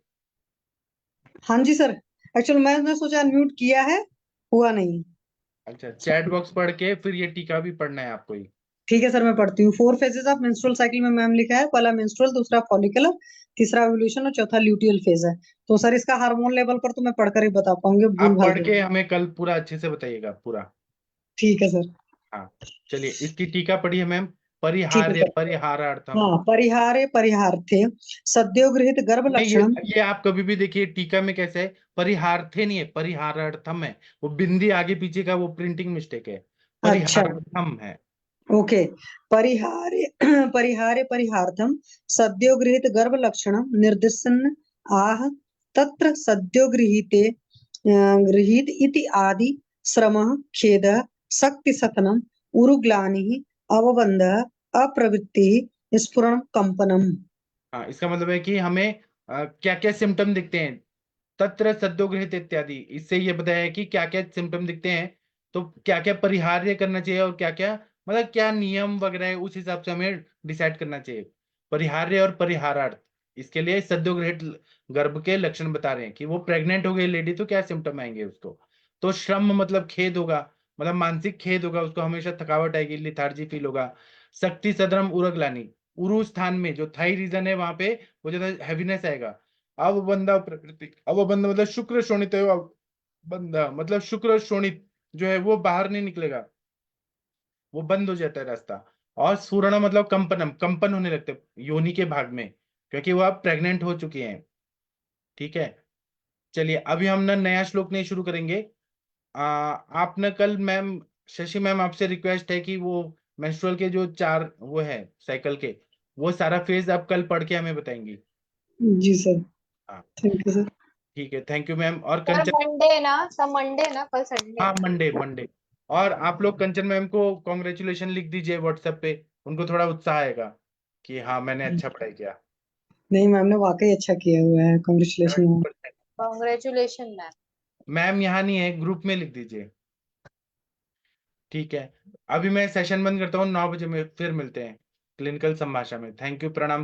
हाँ जी सर, एक्चुअली मैंने सोचा अनम्यूट किया है, हुआ नहीं। अच्छा, चैट बॉक्स पढ़ के फिर ये टीका भी पढ़ना है आपको ही। ठीक है सर, मैं पढ़ती हूँ। 4 फेजेस ऑफ मेंस्ट्रुअल साइकिल में मैम लिखा है, पहला मेंस्ट्रुअल, दूसरा फॉलिकुलर, तीसरा ओव्यूलेशन और चौथा ल्यूटियल फेज है। तो सर इसका हार्मोन लेवल पर तो मैं पढ़कर ही बता पाऊंगी, भूल आप भाल पढ़ के। के हमें कल पूरा अच्छे से बताइएगा पूरा। ठीक है सर। हाँ, चलिए इसकी टीका पढ़िए मैम। ठीक है परिहार्य सर। परिहारार्थम। हाँ, परिहारे परिहार्थे सद्यो गृहीत गर्भ नहीं, ये लक्षणम। ये आप कभी भी देखिए टीका में कैसे है, परिहार्थे नहीं है, परिहारार्थम है। वो बिंदी आगे पीछे का वो प्रिंटिंग मिस्टेक है। अच्छा, परिहारार्थम है। ओके। परिहारे परिहारे परिहार्थम सद्यो गृहीत गर्भ लक्षणम निर्दिशन आह तत्र सद्यो गृहीते गृहीत इति आदि श्रमः खेदः शक्ति सतनम उरुग्लानिः अवबन्धः अप्रवृत्तिः स्फुरण कंपनम। हाँ, इसका मतलब है कि हमें क्या क्या सिम्टम दिखते हैं। तत्र सद्योगृहित इत्यादि, इससे ये बताया है कि क्या क्या सिम्टम दिखते हैं, तो क्या क्या परिहार्य करना चाहिए और क्या क्या, मतलब क्या नियम वगैरह है, उस हिसाब से हमें डिसाइड करना चाहिए। परिहार्य और परिहारार्थ, इसके लिए सद्योगृहित गर्भ के लक्षण बता रहे हैं कि वो प्रेग्नेंट हो गई लेडी तो क्या सिम्टम आएंगे उसको। तो श्रम मतलब खेद होगा, मतलब मानसिक खेद होगा उसको, हमेशा थकावट आएगी, लिथार्जी फील होगा। शक्ति सदरम उरग्लानी, उरु स्थान में जो थाई रीजन है वहां पे वो ज्यादा हैवीनेस आएगा। अवबंधा प्रकृति, अवबंध मतलब शुक्र शोणित है, बंधा मतलब शुक्र शोणित जो है वो बाहर नहीं निकलेगा, वो बंद हो जाता है रास्ता। और स्फुरण मतलब कंपनम, कंपन होने लगते हैं योनि के भाग में, क्योंकि वो आप प्रेग्नेंट हो चुकी हैं। ठीक है, चलिए अभी हम ना नया श्लोक नहीं शुरू करेंगे। आप ना कल मैम, शशि मैम आपसे रिक्वेस्ट है कि वो मेंस्ट्रुअल के जो 4 वो है साइकिल के, वो सारा फेज आप कल पढ़ के हमें बताएंगी। जी सर, हाँ थैंक यू सर। ठीक है, थैंक यू मैम। और सर कंचन, मंडे ना, सब मंडे ना, कल संडे हाँ है। Monday Monday. और आप लोग कंचन मैम को कॉन्ग्रेचुलेशन लिख दीजिए व्हाट्सएप पे, उनको थोड़ा उत्साह आएगा कि हाँ मैंने अच्छा पढ़ाई किया। नहीं, मैम ने वाकई अच्छा किया हुआ है, congratulation ma'am. Congratulation ma'am. Ma'am यहाँ नहीं है, ग्रुप में लिख दीजिए। ठीक है, अभी मैं सेशन बंद करता हूँ, 9 बजे में फिर मिलते हैं क्लिनिकल संभाषा में। थैंक यू, प्रणाम।